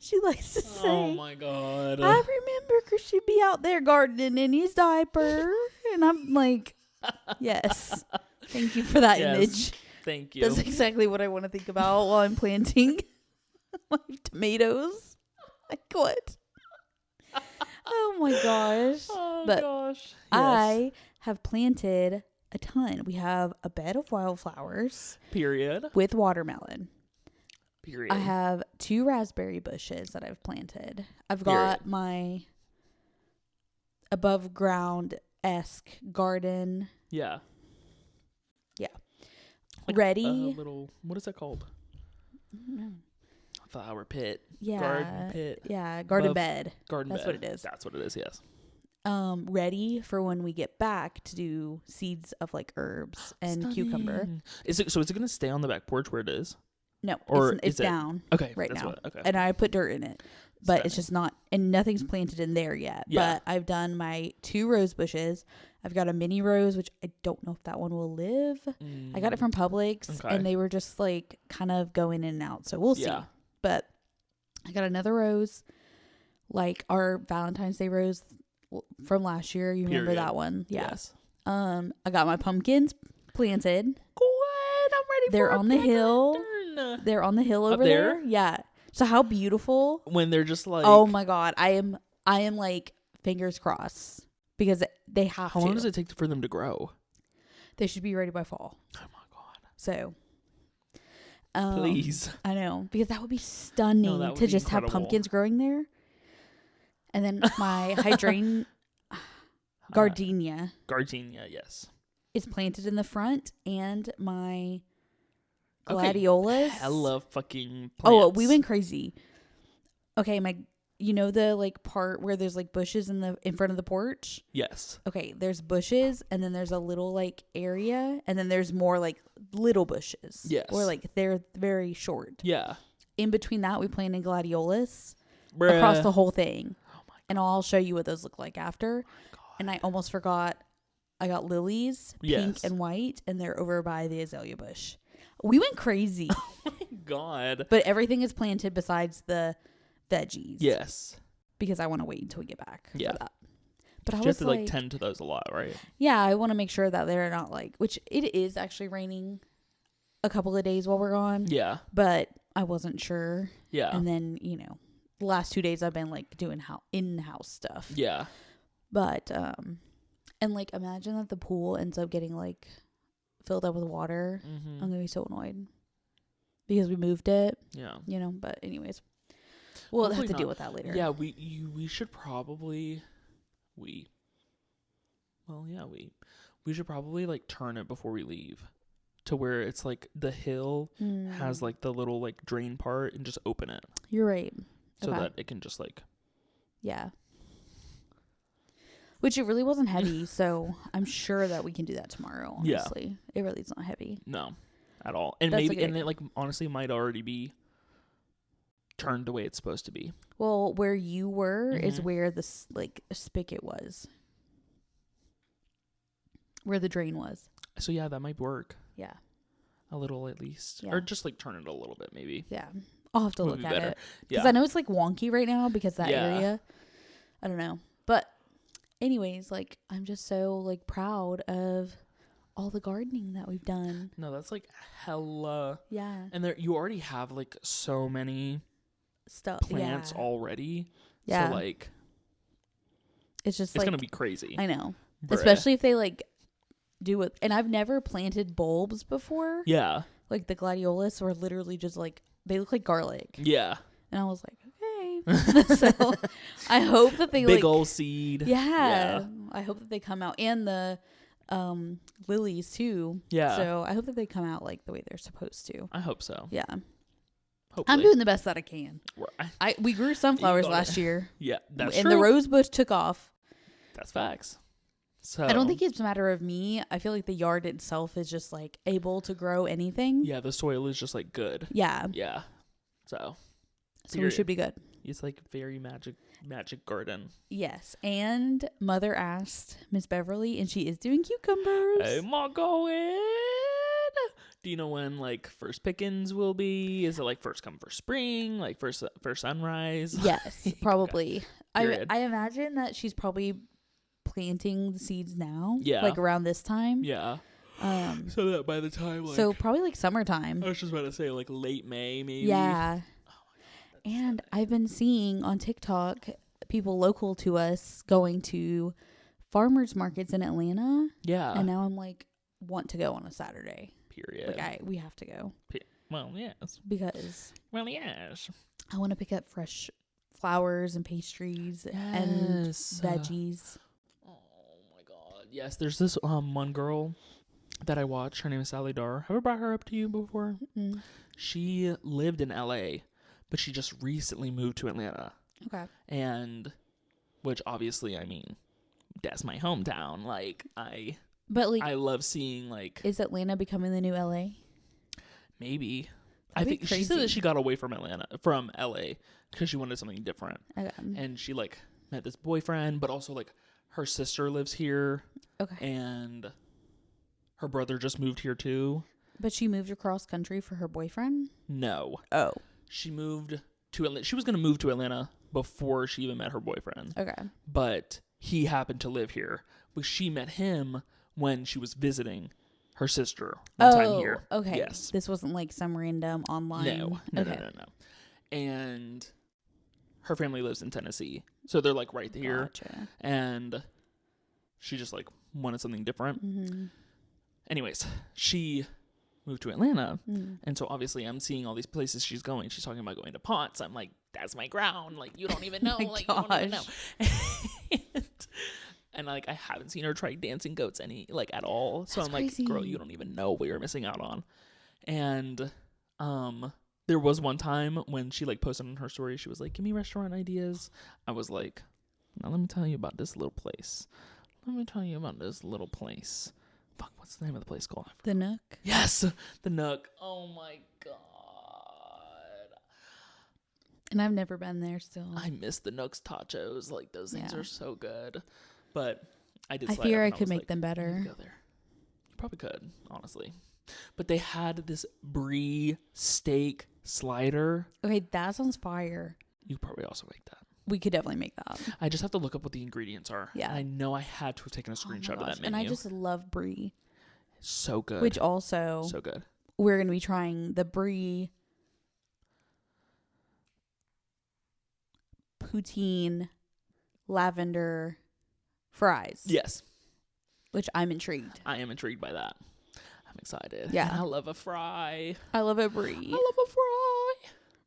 She likes to say. Oh my god. I remember because she'd be out there gardening in his diaper, and I'm like, yes, thank you for that Yes. image. Thank you. That's exactly what I want to think about while I'm planting my tomatoes. Like what? Oh my gosh. Oh But gosh. Yes. I have planted a ton. We have a bed of wildflowers Period. with watermelon. Period. I have 2 raspberry bushes that I've planted. I've got my above ground-esque garden Yeah. Like ready. A little, what is that called? I don't know. Flower pit. Yeah. Garden pit. Yeah, garden Above- bed. Garden That's bed. what it is. That's what it is, yes. Ready for when we get back to do seeds of like herbs and cucumber. Stunning. Is it going to stay on the back porch where it is? No, Or it's is it- down Okay. right that's now. okay. And I put dirt in it, but it's Stunning. just not, and nothing's planted in there yet. Yeah. But I've done my 2 rose bushes. I've got a mini rose, which I don't know if that one will live. I got it from Publix, Okay. and they were just like kind of going in and out. So we'll see. Yeah. But I got another rose, like our Valentine's Day rose from last year. You remember Period. that one? Yeah. Yes. I got my pumpkins planted. Good. I'm ready They're for a on the hill. pattern. They're on the hill Up over there? there. Yeah. So how beautiful. When they're just like, Oh my God. I am like fingers crossed because they have how to. long does it take for them to grow? They should be ready by fall. Oh my god. So. Please. I know, because that would be stunning No, that would to be just have incredible. pumpkins growing there. And then my gardenia Gardenia, yes. is planted in the front, and my Okay. gladiolas. Hella fucking plants. Oh, we went crazy. Okay, the like part where there's like bushes in front of the porch. Yes. Okay, there's bushes, and then there's a little like area, and then there's more like little bushes. Yes. Or like they're very short. Yeah. in between that, we planted gladiolus Bruh. across the whole thing. Oh my And I'll show you what those look like after. God. And I almost forgot. I got lilies, pink Yes. and white, and they're over by the azalea bush. We went crazy. Oh my God. But everything is planted besides the veggies. Yes. Because I want to wait until we get back Yeah. for that. But I You have was to like tend to those a lot, right? yeah, I want to make sure that they're not like, which it is actually raining a couple of days while we're gone. Yeah. But I wasn't sure. Yeah. And then, you know, the last 2 days I've been like doing in-house stuff. Yeah. But, and like imagine that the pool ends up getting like filled up with water. Mm-hmm. I'm going to be so annoyed because we moved it, Yeah. you know, but anyways, we'll have Hopefully to not. deal with that later. Yeah, we should probably we should probably like turn it before we leave to where it's like the hill has like the little like drain part and just open it You're right. so Okay. that it can just like Yeah. Which it really wasn't heavy, so I'm sure that we can do that tomorrow, honestly. Yeah. It really is not heavy. no at all. And That's maybe and it like honestly might already be turned the way it's supposed to be. Well, where you were is where the like spigot was. Where the drain was. So yeah, that might work. Yeah. A little at least. Yeah. Or just like turn it a little bit maybe. Yeah. I'll have to Would look be at better. it. Yeah. Because I know it's like wonky right now because that Yeah. area. I don't know. But anyways, like I'm just so like proud of all the gardening that we've done. No, that's like hella. Yeah. And there you already have like so many Stuff. plants Yeah. already. Yeah. So like It's just it's like gonna be crazy. I know. Bruh. Especially if they like do it. And I've never planted bulbs before. Yeah. Like the gladiolus were literally just like they look like garlic. Yeah. And I was like, okay. So I hope that they Big like old seed. yeah. I hope that they come out. And the lilies too. Yeah. So I hope that they come out like the way they're supposed to. I hope so. Yeah. Hopefully. I'm doing the best that I can. I- We grew sunflowers gotta- last year. Yeah, that's and true. the rose bush took off. That's facts. So I don't think it's a matter of me. I feel like the yard itself is just like able to grow anything. yeah, the soil is just like good. Yeah. Yeah. So We should be good. It's like very magic garden. Yes. And Mother asked Miss Beverly, and she is doing cucumbers. Oh my god. Do you know when like first pickings will be? Is it like first come first spring? Like first sunrise? Yes, probably. Period. I imagine that she's probably planting the seeds now. Yeah. Like around this time. Yeah. So that by the time like So probably like summertime. I was just about to say like late May maybe. Yeah. Oh my God, And I've been seeing on TikTok people local to us going to farmers markets in Atlanta. yeah. And now I'm like, want to go on a Saturday. Period. Like we have to go Well, yes. because Well, yes. I want to pick up fresh flowers and pastries and Yes. veggies. Oh my god. Yes, there's this one girl that I watch. Her name is Sally Dar. Have I brought her up to you before? Mm-mm. She lived in LA, but she just recently moved to Atlanta. Okay. And which obviously, I mean, that's my hometown. Like But like, I love seeing like is Atlanta becoming the new LA? maybe. That'd I be think she said that crazy. she got away from LA because she wanted something different. Okay. And she like met this boyfriend, but also like her sister lives here Okay. and her brother just moved here too. But she moved across country for her boyfriend? No. Oh. She moved to Atlanta. She was going to move to Atlanta before she even met her boyfriend. Okay. But he happened to live here. But she met him when she was visiting her sister one time here. Okay. Yes. This wasn't like some random online. No. Okay. No. And her family lives in Tennessee. So they're like right here. Gotcha. And she just like wanted something different. Mm-hmm. Anyways, she moved to Atlanta. Mm. And so obviously I'm seeing all these places she's going. She's talking about going to Ponce. I'm like, that's my ground. Like, you don't even know. My Like, you don't even know. gosh. and like, I haven't seen her try dancing goats at all. So That's I'm like, crazy. girl, you don't even know what you're missing out on. And there was one time when she like posted on her story, she was like, give me restaurant ideas. I was like, now let me tell you about this little place. Fuck, what's the name of the place called? The Nook? Yes, the Nook. Oh my god. And I've never been there still. I miss the Nooks tachos. Like, those things Yeah. are so good. But I did. I slide up fear I and could was make like, them "I need to better. go there." You probably could, honestly. But they had this brie steak slider. Okay, that sounds fire. You could probably also make that. We could definitely make that. I just have to look up what the ingredients are. Yeah. And I know I had to have taken a screenshot of that menu. And I just love brie. So good. Which also, so good. we're going to be trying the brie poutine lavender fries. Yes. Which I'm intrigued. I am intrigued by that. I'm excited. Yeah. And I love a fry. I love a brie. I love a fry.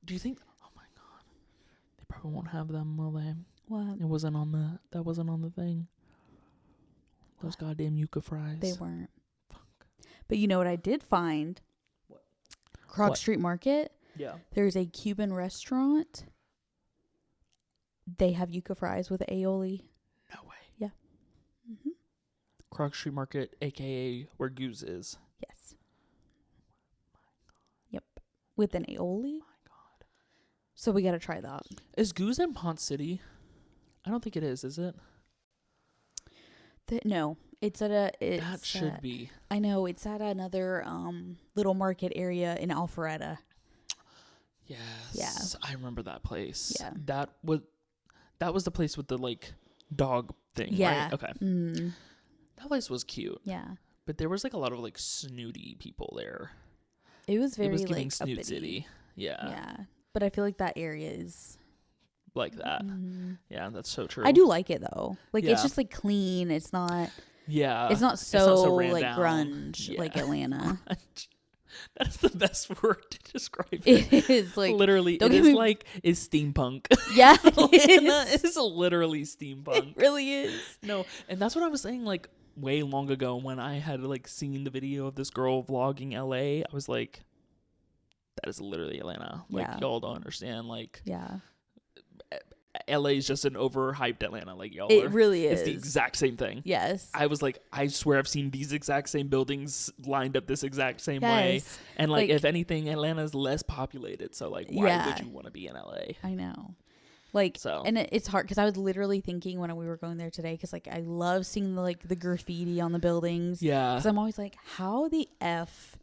Do you think? Oh my god, they probably won't have them, will they? What? It wasn't on the. That wasn't on the thing. Those goddamn yuca fries. They weren't. Fuck. But you know what I did find? What? Croc What? Street Market. Yeah. There's a Cuban restaurant. They have yuca fries with aioli. No way. Yeah. Mm-hmm. Croc Street Market, aka where Goose is. Yes. Yep. With an aioli. My god. So we got to try that. Is Goose in Ponce City? I don't think it is it? No. It's at a... That should be. I know. It's at another little market area in Alpharetta. Yes. Yeah. I remember that place. Yeah. That was the place with the like dog thing, Yeah. right? Okay. Mm. That place was cute. Yeah. But there was like a lot of like snooty people there. It was very it was giving like Snoot uppity. City. Yeah. Yeah. But I feel like that area is... Like that. Mm. Yeah, that's so true. I do like it though. Like Yeah. it's just like clean. It's not... Yeah. It's not so ran like down. grunge Yeah. like Atlanta. That is the best word to describe it. It is like... literally, don't it get is me- like, is steampunk. Yeah. Atlanta It is literally steampunk. really is. No, and that's what I was saying like way long ago when I had like seen the video of this girl vlogging LA. I was like, that is literally Atlanta. Like, Yeah. y'all don't understand. Like, Yeah. LA is just an overhyped Atlanta. Like, y'all It are, really is. it's the exact same thing. Yes. I was like, I swear I've seen these exact same buildings lined up this exact same way. Yes. And like, Like- if anything, Atlanta's less populated. So like, why Yeah. would you want to be in LA? I know. Like, So. and it's hard because I was literally thinking when we were going there today, because like I love seeing the graffiti on the buildings. Yeah. Because I'm always like, how the F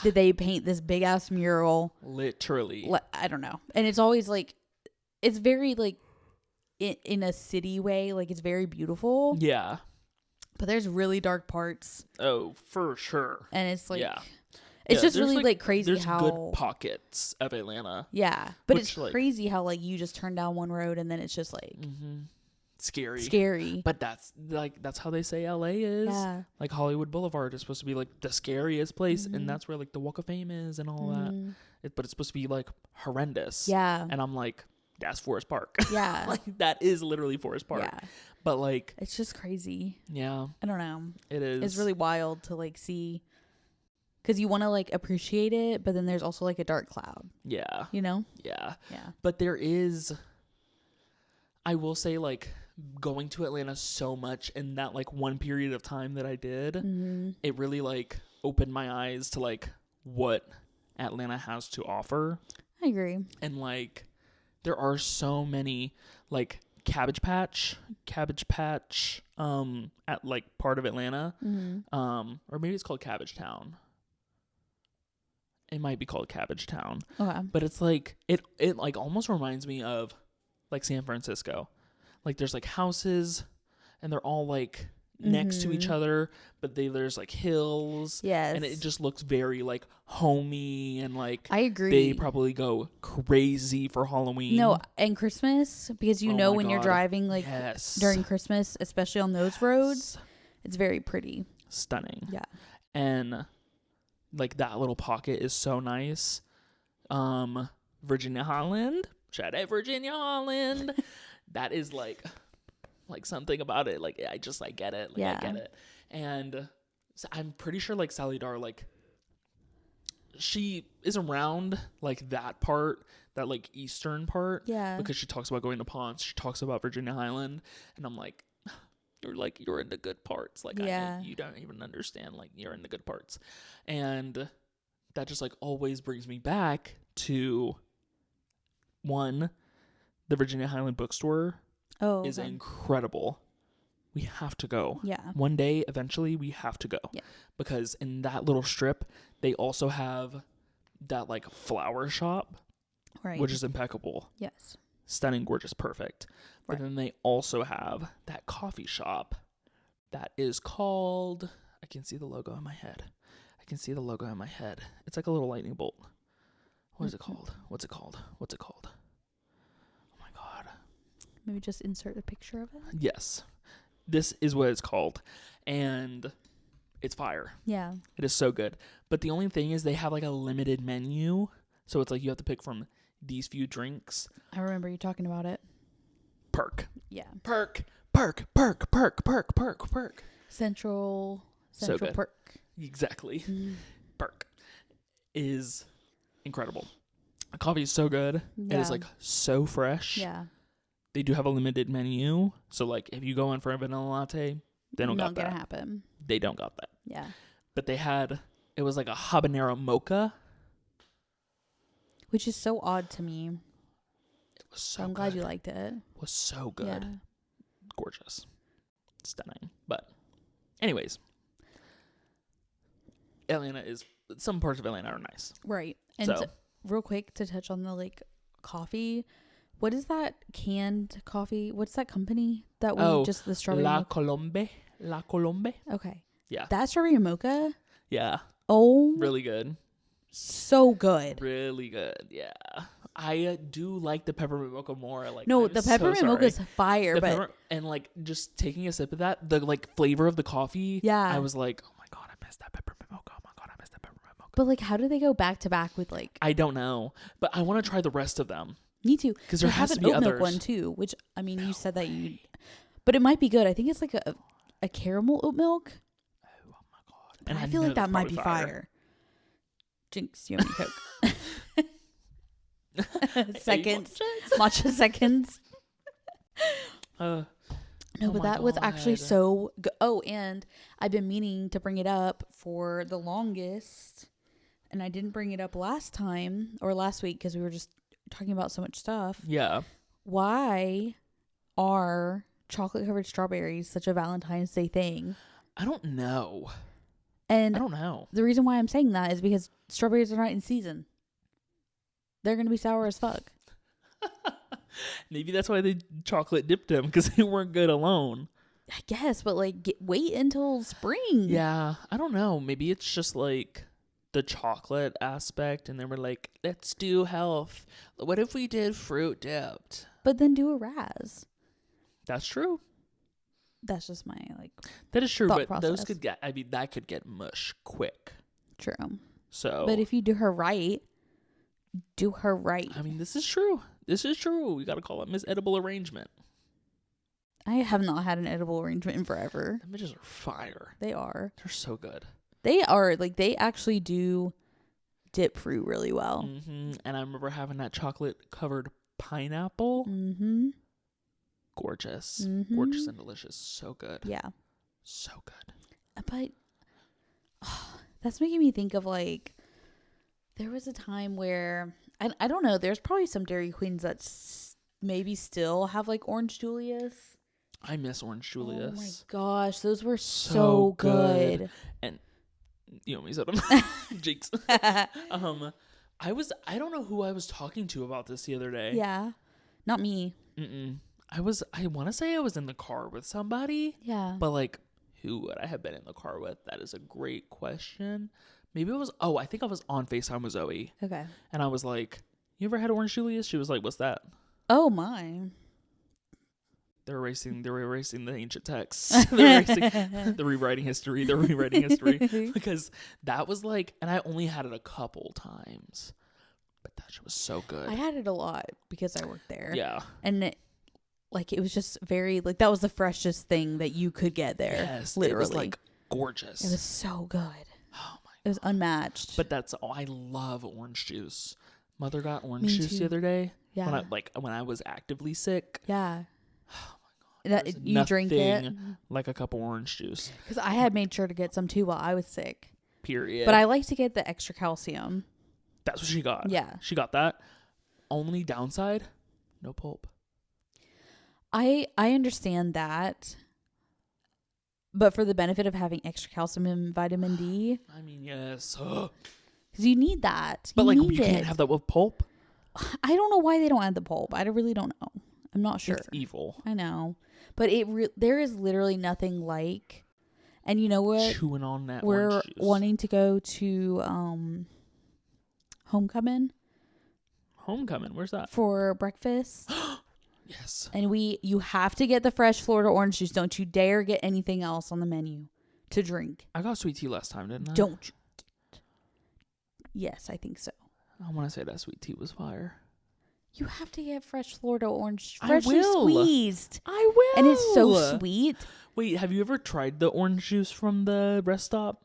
did they paint this big ass mural? Literally. I don't know. And it's always like, it's very like in a city way, like it's very beautiful. Yeah. But there's really dark parts, Oh, for sure. and it's like, Yeah. it's Yeah, just there's, really like crazy there's how good pockets of Atlanta. yeah, but Which, it's like- crazy how like you just turn down one road and then it's just like Scary. scary. But that's how they say LA is. Yeah. Like Hollywood Boulevard is supposed to be like the scariest place, and that's where like the Walk of Fame is and all that. But it's supposed to be like horrendous. Yeah. And I'm like, that's Forest Park. Yeah. Like that is literally Forest Park. Yeah. But like, It's just crazy. yeah, I don't know. it is. It's really wild to like see, because you want to like appreciate it, but then there's also like a dark cloud, yeah, you know? yeah. Yeah. But there is, I will say, like going to Atlanta so much in that like one period of time that I did, it really like opened my eyes to like what Atlanta has to offer. I agree. And like there are so many like Cabbage Patch at like part of Atlanta, or maybe it's called Cabbage Town. It might be called Cabbage Town. Okay. But it's like it like almost reminds me of like San Francisco. Like there's like houses and they're all like next to each other, but there's like hills. Yes. And it just looks very like homey, and like I agree. they probably go crazy for Halloween. No, and Christmas, because you Oh know my when you're God. driving like Yes. during Christmas, especially on those roads, it's very pretty. Stunning. Yeah. And like that little pocket is so nice. Virginia Holland. Shout out Virginia Holland. That is like something about it. Like I get it. Like Yeah. I get it. And so I'm pretty sure like Sally Dar, like she is around like that part, that like eastern part. Yeah. Because she talks about going to Ponce. She talks about Virginia Highland. And I'm like, you're in the good parts. Like Yeah. you don't even understand. Like you're in the good parts. And that just like always brings me back to one, the Virginia Highland Bookstore is okay. incredible. We have to go. Yeah. One day, eventually, we have to go. Yeah. Because in that little strip, they also have that like flower shop, Right. which is impeccable. Yes. Stunning, gorgeous, perfect. But Right. then they also have that coffee shop that is called, I can see the logo in my head. It's like a little lightning bolt. What is it called? What's it called? Oh my God. Maybe just insert a picture of it. Yes. This is what it's called. And it's fire. Yeah. It is so good. But the only thing is they have like a limited menu. So it's like you have to pick from these few drinks. I remember you talking about it. Perk. Yeah. Perk. Central So good. Perk. Exactly. Perk is incredible. The coffee is so good. Yeah. It is like so fresh. Yeah. They do have a limited menu. So like if you go in for a vanilla latte, they don't got that. Not gonna happen. They don't got that. Yeah. But it was like a habanero mocha. Which is so odd to me. It was so I'm good. glad you liked it. It was so good. Yeah. Gorgeous. Stunning. But anyways, some parts of Atlanta are nice. Right. And So real quick to touch on the like coffee. What is that canned coffee? What's that company that we just the strawberry La mocha? Colombe. Okay. Yeah. That strawberry mocha. Yeah. Oh, Really good. so good. Really good. Yeah. I do like the peppermint mocha more. Like No, I'm the so peppermint sorry. mocha is fire, but and like just taking a sip of that, the like flavor of the coffee. Yeah. I was like, oh my God, I missed that peppermint mocha. Oh my God, I missed that peppermint mocha. but like, how do they go back to back with like? I don't know, but I want to try the rest of them. Me too. Because They there has have to an be oat milk others. one too, which I mean, you said that you, but it might be good. I think it's like a caramel oat milk. Oh my God. But And I feel know like that that's might be probably fire. Jinx, you owe me Coke. Seconds, matcha seconds. Oh No, but my that was actually God. so good. Oh, and I've been meaning to bring it up for the longest, and I didn't bring it up last week because we were just talking about so much stuff. Yeah. Why are chocolate covered strawberries such a Valentine's Day thing? I don't know. And I don't know. the reason why I'm saying that is because strawberries are not in season. They're going to be sour as fuck. Maybe that's why they chocolate dipped them, because they weren't good alone. I guess, but like wait until spring. Yeah. I don't know. Maybe it's just like the chocolate aspect, and then we're like, let's do health. What if we did fruit dipped? But then do a Raz. That's true. That's just my like That is true, thought but those process. could get, that could get mush quick. true. So, But if you do her right. I mean, this is true. We got to call it Miss Edible Arrangement. I have not had an edible arrangement in forever. The midges are fire. They are. They're so good. They are. Like, they actually do dip fruit really well. Mm-hmm. And I remember having that chocolate-covered pineapple. Mm-hmm. Gorgeous. Mm-hmm. Gorgeous and delicious. So good. Yeah. So good. But that's making me think of, like, there was a time where, I don't know, there's probably some Dairy Queens that maybe still have, like, Orange Julius. I miss Orange Julius. Oh, my gosh. Those were so good. And you know me, Sodom. Jinx. I don't know who I was talking to about this the other day. Yeah. Not me. I want to say I was in the car with somebody. Yeah. But like, who would I have been in the car with? That is a great question. Maybe it was, I think I was on FaceTime with Zoe. Okay. And I was like, you ever had Orange Julius? She was like, what's that? Oh, my. They're erasing the ancient texts. They're rewriting history. Because that was like, and I only had it a couple times. But that shit was so good. I had it a lot because I worked there. Yeah. And it was just very, like, that was the freshest thing that you could get there. Yes. Literally. It was like gorgeous. It was so good. Oh my. It was unmatched. But I love orange juice. Mother got orange Me juice too. the other day. Yeah. When I was actively sick. Yeah. Oh my God. You drink it? Like a cup of orange juice. Because I had made sure to get some too while I was sick. Period. But I like to get the extra calcium. That's what she got. Yeah. She got that. only downside, no pulp. I understand that. But for the benefit of having extra calcium and vitamin D. I mean, yes. Because you need that. But like, need you can't have that with pulp. I don't know why they don't add the pulp. I really don't know. I'm not sure. It's evil. I know. But there is literally nothing like, and you know what? Chewing on that We're orange juice. wanting to go to Homecoming. Homecoming? Where's that? For breakfast. Yes. And you have to get the fresh Florida orange juice. Don't you dare get anything else on the menu to drink. I got sweet tea last time, didn't I? Don't you? Yes, I think so. I want to say that sweet tea was fire. You have to get fresh Florida orange, I freshly will. squeezed. I will. And it's so sweet. Wait, have you ever tried the orange juice from the rest stop?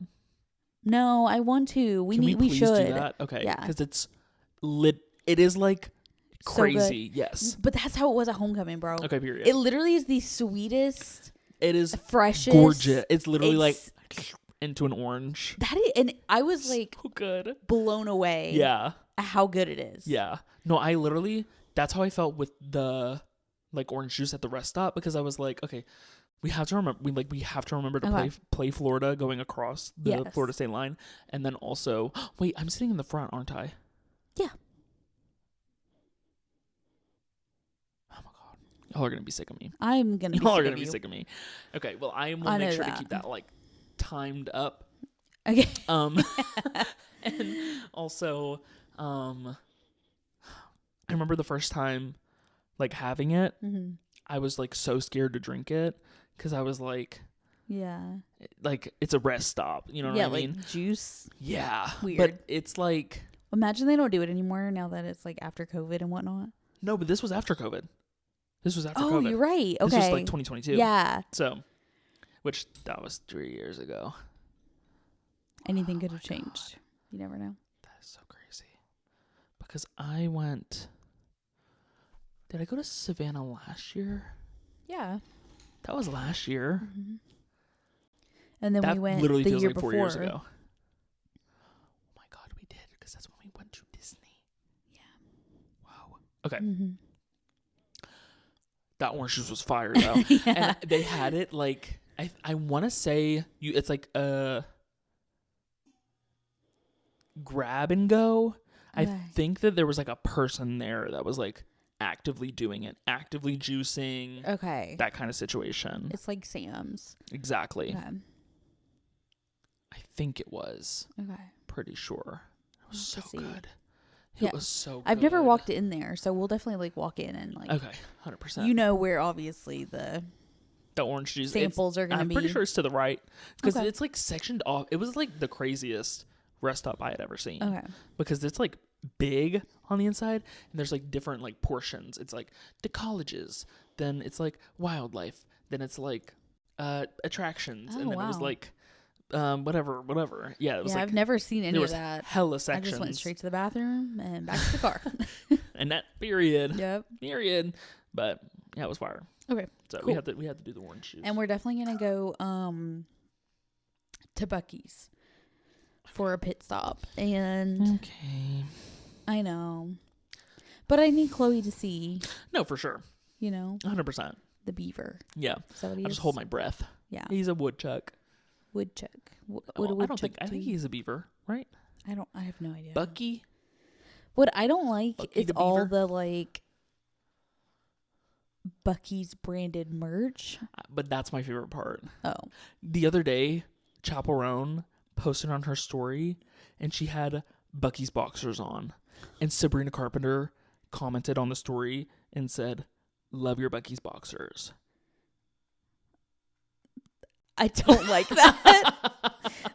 No, I want to. We should do that? Okay. Yeah. Because it's lit. It is like crazy. So yes. But that's how it was at Homecoming, bro. Okay, period. It literally is the sweetest. It is freshest. gorgeous. It's literally like into an orange. That is, and I was like so good. Blown away. Yeah. At how good it is. Yeah. No, I literally, that's how I felt with the like orange juice at the rest stop, because I was like, okay, we have to remember to play Florida going across the Florida state line, and then also wait, I'm sitting in the front, aren't I? Yeah. Oh my god, y'all are gonna be sick of me. I'm gonna. Y'all are gonna be sick of me. Okay, well I will make sure to keep that like timed up. Okay. And also, I remember the first time, like having it, I was like so scared to drink it because I was like, like it's a rest stop, you know what I mean? Like juice. Yeah, weird. But it's like, imagine they don't do it anymore now that it's like after COVID and whatnot. No, but this was after COVID. COVID. Oh, you're right. Okay, this was like 2022. Yeah. So, which that was 3 years ago. Anything could have changed. You never know. That is so crazy. Because I went. Did I go to Savannah last year? Yeah. That was last year. Mm-hmm. And then that we went literally the feels year like before. 4 years ago. Oh my god, we did, because that's when we went to Disney. Yeah. Wow. Okay. Mm-hmm. That orange juice was fire though. And they had it like I want to say it's like a grab and go. Okay. I think that there was like a person there that was like actively doing it, actively juicing. Okay. That kind of situation. It's like Sam's. Exactly. Okay. I think it was. Okay. Pretty sure. It was so good. It was so good. I've never walked in there, so we'll definitely like walk in and like. Okay, 100%. You know where obviously the orange juice samples are going to be. I'm pretty sure it's to the right because it's like sectioned off. It was like the craziest rest stop I had ever seen. Okay. Because it's like big on the inside and there's like different like portions. It's like the colleges, then it's like wildlife, then it's like attractions, and then it was like whatever. Yeah, it was like, I've never seen any of that. Hella sections. I just went straight to the bathroom and back to the car. And that period. Yep. Period. But yeah, it was fire. Okay. So cool. we had to do the orange juice. And we're definitely gonna go to Buc-ee's for a pit stop. And okay. I know. But I need Chloe to see. No, for sure. You know? 100%. The beaver. Yeah. So I just hold my breath. Yeah. He's a woodchuck. Woodchuck. What a woodchuck I think he's a beaver, right? I have no idea. Bucky? What I don't like Bucky is the all beaver? the like Buc-ee's branded merch. But that's my favorite part. Oh. The other day, Chaperone posted on her story and she had Bucky's boxers on. And Sabrina Carpenter commented on the story and said, "Love your Bucky's boxers." I don't like that.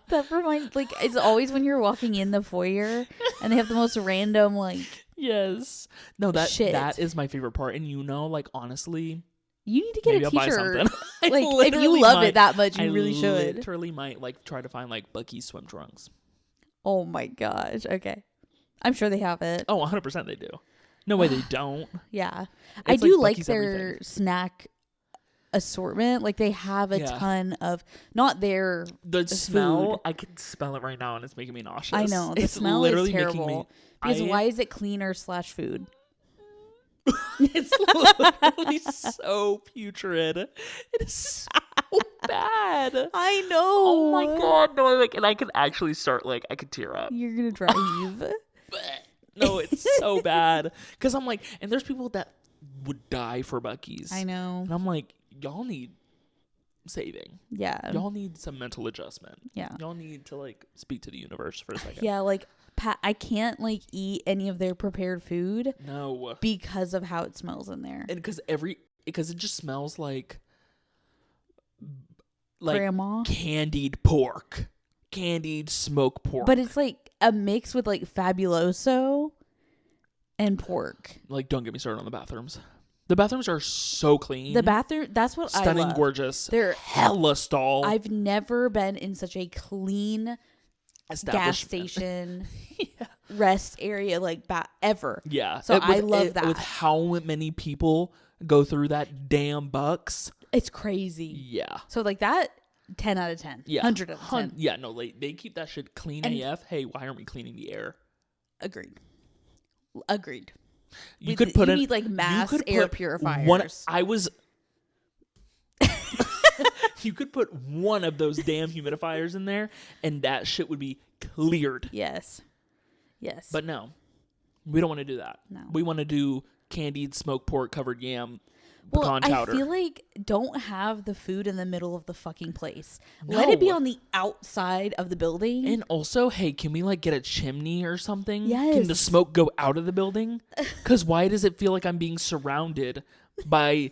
That reminds, like, it's always when you're walking in the foyer and they have the most random, like, yes. No, that is my favorite part. And you know, like, honestly, you need to get a t-shirt. Like, if you literally love it that much, you really should. I literally might, like, try to find, like, Bucky's swim trunks. Oh my gosh. Okay. I'm sure they have it. Oh, 100% they do. No way they don't. Yeah. It's I do like Buc-ee's their everything. snack assortment. Like, they have a ton of, not their the smell. food. I can smell it right now and it's making me nauseous. I know. The it's smell literally is terrible. Because why is it cleaner / food? It's literally so putrid. It is so bad. I know. Oh my god, no! Like, and I could actually start I could tear up. You're gonna drive. No, it's so bad. Because I'm like, and there's people that would die for Buc-ee's. I know. And I'm like, y'all need saving. Yeah. Y'all need some mental adjustment. Yeah. Y'all need to speak to the universe for a second. Yeah, I can't eat any of their prepared food. No. Because of how it smells in there. And because it just smells like Grandma. Candied pork. Candied smoked pork. But it's a mix with Fabuloso and pork. Don't get me started on the bathrooms. The bathrooms are so clean. The bathroom, that's what I love. Stunning, gorgeous. They're hella stall. I've never been in such a clean gas station rest area ever. Yeah. So I love that. With how many people go through that damn Bucks. It's crazy. Yeah. So that 10 out of 10. Yeah. 100 out of 10. Yeah, no, they keep that shit clean AF. Hey, why aren't we cleaning the air? Agreed. You could put need mass air purifiers. You could put one of those damn humidifiers in there and that shit would be cleared. Yes. But no, we don't want to do that. No. We want to do candied smoked pork covered yam pecan chowder. I feel don't have the food in the middle of the fucking place. No. Let it be on the outside of the building. And also, hey, can we get a chimney or something? Yes. Can the smoke go out of the building? Because why does it feel like I'm being surrounded by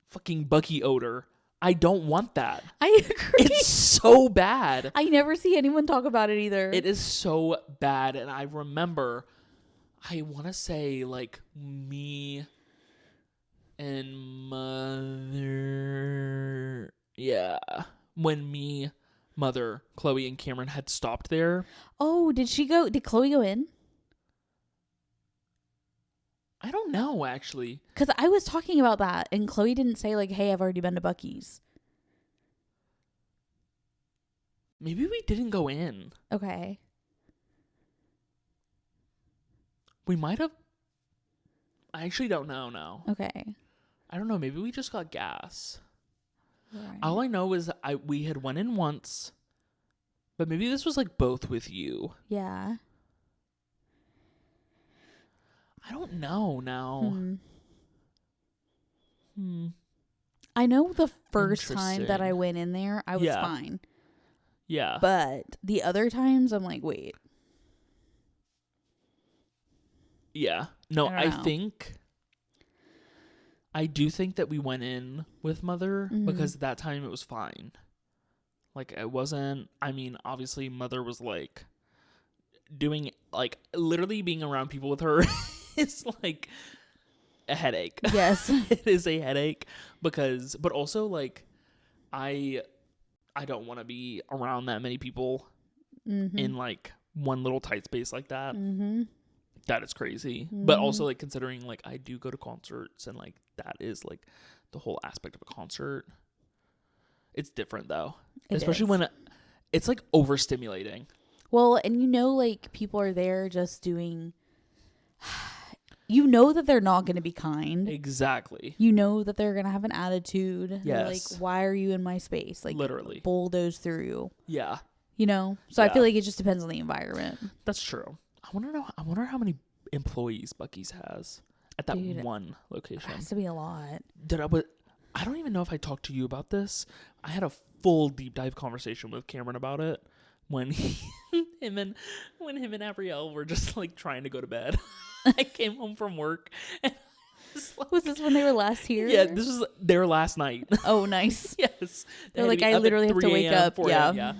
fucking Buc-ee odor? I don't want that. I agree. It's so bad. I never see anyone talk about it either. It is so bad. And I remember, I want to say me and mother. Yeah. When mother, Chloe, and Cameron had stopped there. Oh, did Chloe go in? I don't know, actually. Because I was talking about that, and Chloe didn't say, hey, I've already been to Buc-ee's. Maybe we didn't go in. Okay. We might have. I actually don't know now. Okay. I don't know. Maybe we just got gas. Right. All I know is we had went in once, but maybe this was both with you. Yeah. I don't know now. I know the first time that I went in there, I was fine. Yeah. But the other times, I'm wait. Yeah. No, I do think that we went in with Mother because that time it was fine. It wasn't, obviously Mother was doing, literally being around people with her is a headache. Yes. It is a headache but also I don't want to be around that many people in one little tight space like that. Mm-hmm. That is crazy. But also considering I do go to concerts and that is the whole aspect of a concert. It's different though. Especially when it's overstimulating. Well, and people are there just doing that they're not going to be kind. Exactly. That they're going to have an attitude. Yes. Why are you in my space? Literally. Bulldoze through. Yeah. So I feel it just depends on the environment. That's true. I wonder how many employees Buc-ee's has at that one location. It has to be a lot. I don't even know if I talked to you about this. I had a full deep dive conversation with Cameron about it when him and Abrielle were just trying to go to bed. I came home from work and was this when they were last here? Yeah, this was their last night. Oh, nice. Yes. They're I literally have to wake up. Yeah. Yeah.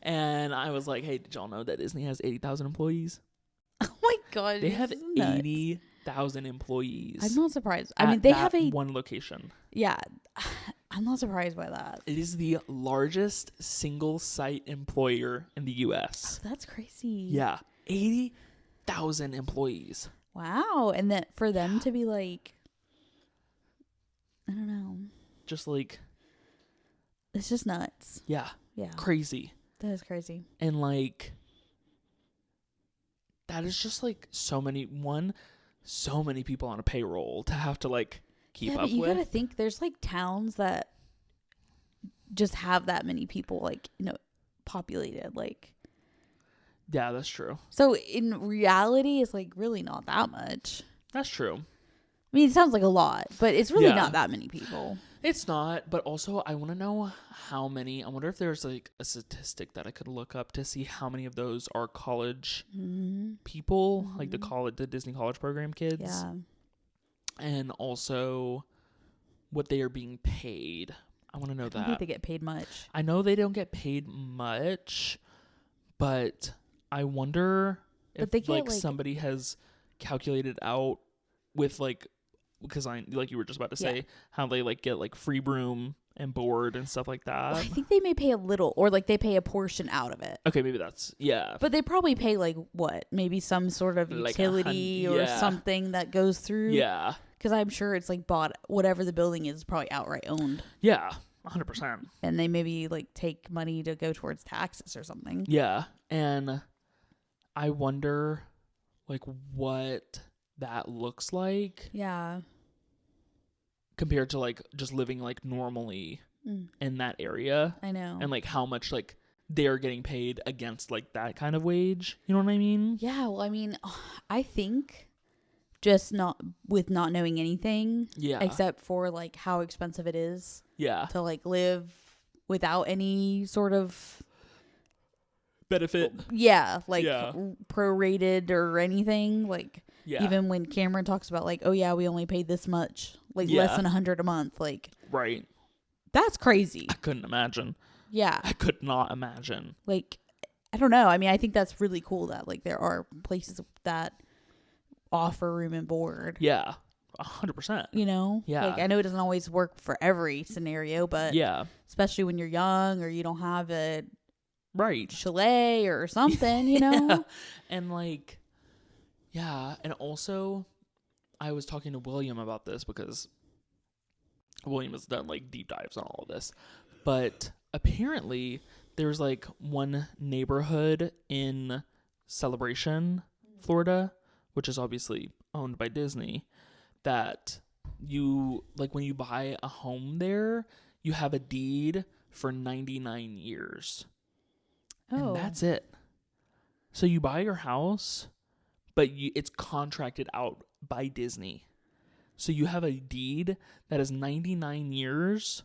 And I was like, hey, did y'all know that Disney has 80,000 employees? Oh my God. They have 80,000 employees. I'm not surprised. They have one location. Yeah. I'm not surprised by that. It is the largest single site employer in the U.S. Oh, that's crazy. Yeah. 80,000 employees. Wow. And that for them to be I don't know. Just it's just nuts. Yeah. Yeah. Crazy. That is crazy. And that is just so many, so many people on a payroll to have to like keep up but you with. gotta think there's like towns that just have that many people, like, populated, like. Yeah, that's true. So in reality, it's like really not that much. That's true. I mean, it sounds like a lot, but it's really not that many people. It's not, but also I want to know how many. I wonder if there's like a statistic that I could look up to see how many of those are college people, like the Disney college program kids. Yeah. And also what they are being paid. I want to know I that. don't think they get paid much. I know they don't get paid much, but I wonder if they get, like somebody has calculated out with like, because like you were just about to say, how they like get like free room and board and stuff like that. Well, I think they may pay a little, or like they pay a portion out of it. Okay, maybe that's But they probably pay like what? Maybe some sort of like utility or something that goes through. Yeah. Because I'm sure it's like bought, whatever the building is probably outright owned. Yeah, 100%. And they maybe like take money to go towards taxes or something. Yeah, and I wonder like what that looks like. Yeah. Compared to like just living like normally in that area. I know. And like how much like they're getting paid against like that kind of wage. You know what I mean? Yeah, well, I mean, I think just not knowing anything. Yeah. Except for like how expensive it is. Yeah. To like live without any sort of benefit. Yeah, like prorated or anything. Like even when Cameron talks about like, oh yeah, we only paid this much, like less than $100 a month, like right. That's crazy. I couldn't imagine. Yeah. I could not imagine. Like, I don't know. I mean, I think that's really cool that like there are places that offer room and board. Yeah. 100%. You know? Yeah. Like, I know it doesn't always work for every scenario, but especially when you're young or you don't have a chalet or something, you know? And like, and also I was talking to William about this because William has done like deep dives on all of this, but apparently there's like one neighborhood in Celebration, Florida, which is obviously owned by Disney, that you like when you buy a home there, you have a deed for 99 years. And that's it. So you buy your house, but it's contracted out by Disney. So you have a deed that is 99 years.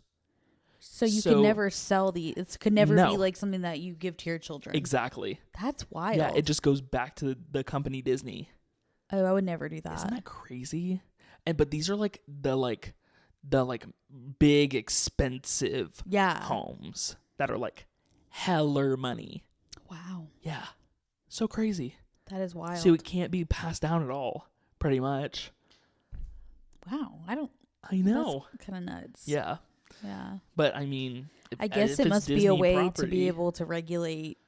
So you can never sell it could never be like something that you give to your children. Exactly. That's wild. Yeah, it just goes back to the company Disney. Oh, I would never do that. Isn't that crazy? But these are like the big expensive homes that are like heller money. Wow. Yeah. So crazy. That is wild. So it can't be passed down at all, pretty much. Wow. I know. That's kind of nuts. Yeah. Yeah. But I mean, I guess it must be a way to be able to regulate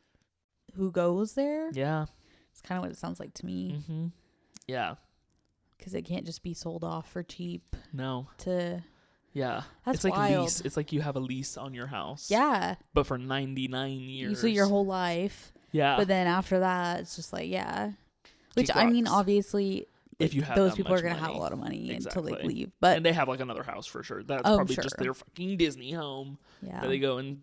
who goes there. Yeah. It's kind of what it sounds like to me. Mm-hmm. Yeah. Because it can't just be sold off for cheap. No. Yeah. That's like wild. Lease. It's like you have a lease on your house. Yeah. But for 99 years. So your whole life. Yeah. But then after that, it's just like, Which, I mean, obviously, if you have those people are going to have a lot of money until they leave. But and they have like another house for sure. That's probably just their fucking Disney home that they go and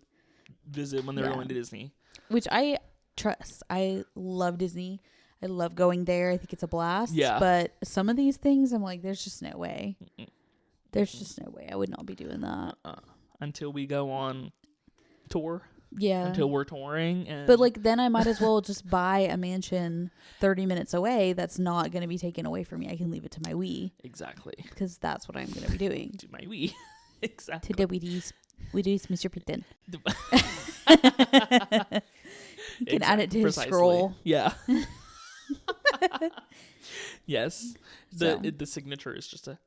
visit when they're going to Disney. Which I trust. I love Disney. I love going there. I think it's a blast. Yeah. But some of these things, I'm like, there's just no way. There's just no way. I would not be doing that. Until we go on tour. Yeah. Until we're touring. But like then I might as well just buy a mansion 30 minutes away that's not going to be taken away from me. I can leave it to my Wii. Exactly. Because that's what I'm going to be doing. To my Wii. Exactly. To the Wii, Mr. Pitten. You can add it to his scroll. Yeah. Yes. The signature is just a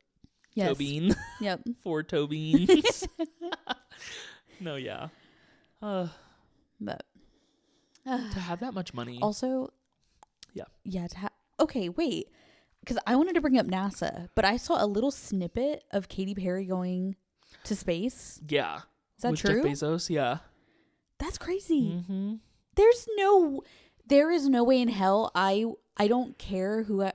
Tobin. Yep. 4 Tobins. No, yeah. But to have that much money. Also, yeah. Okay, wait. Because I wanted to bring up NASA, but I saw a little snippet of Katy Perry going to space. Yeah. Is that true? Jeff Bezos, yeah. That's crazy. Mm-hmm. There is no way in hell. I don't care who.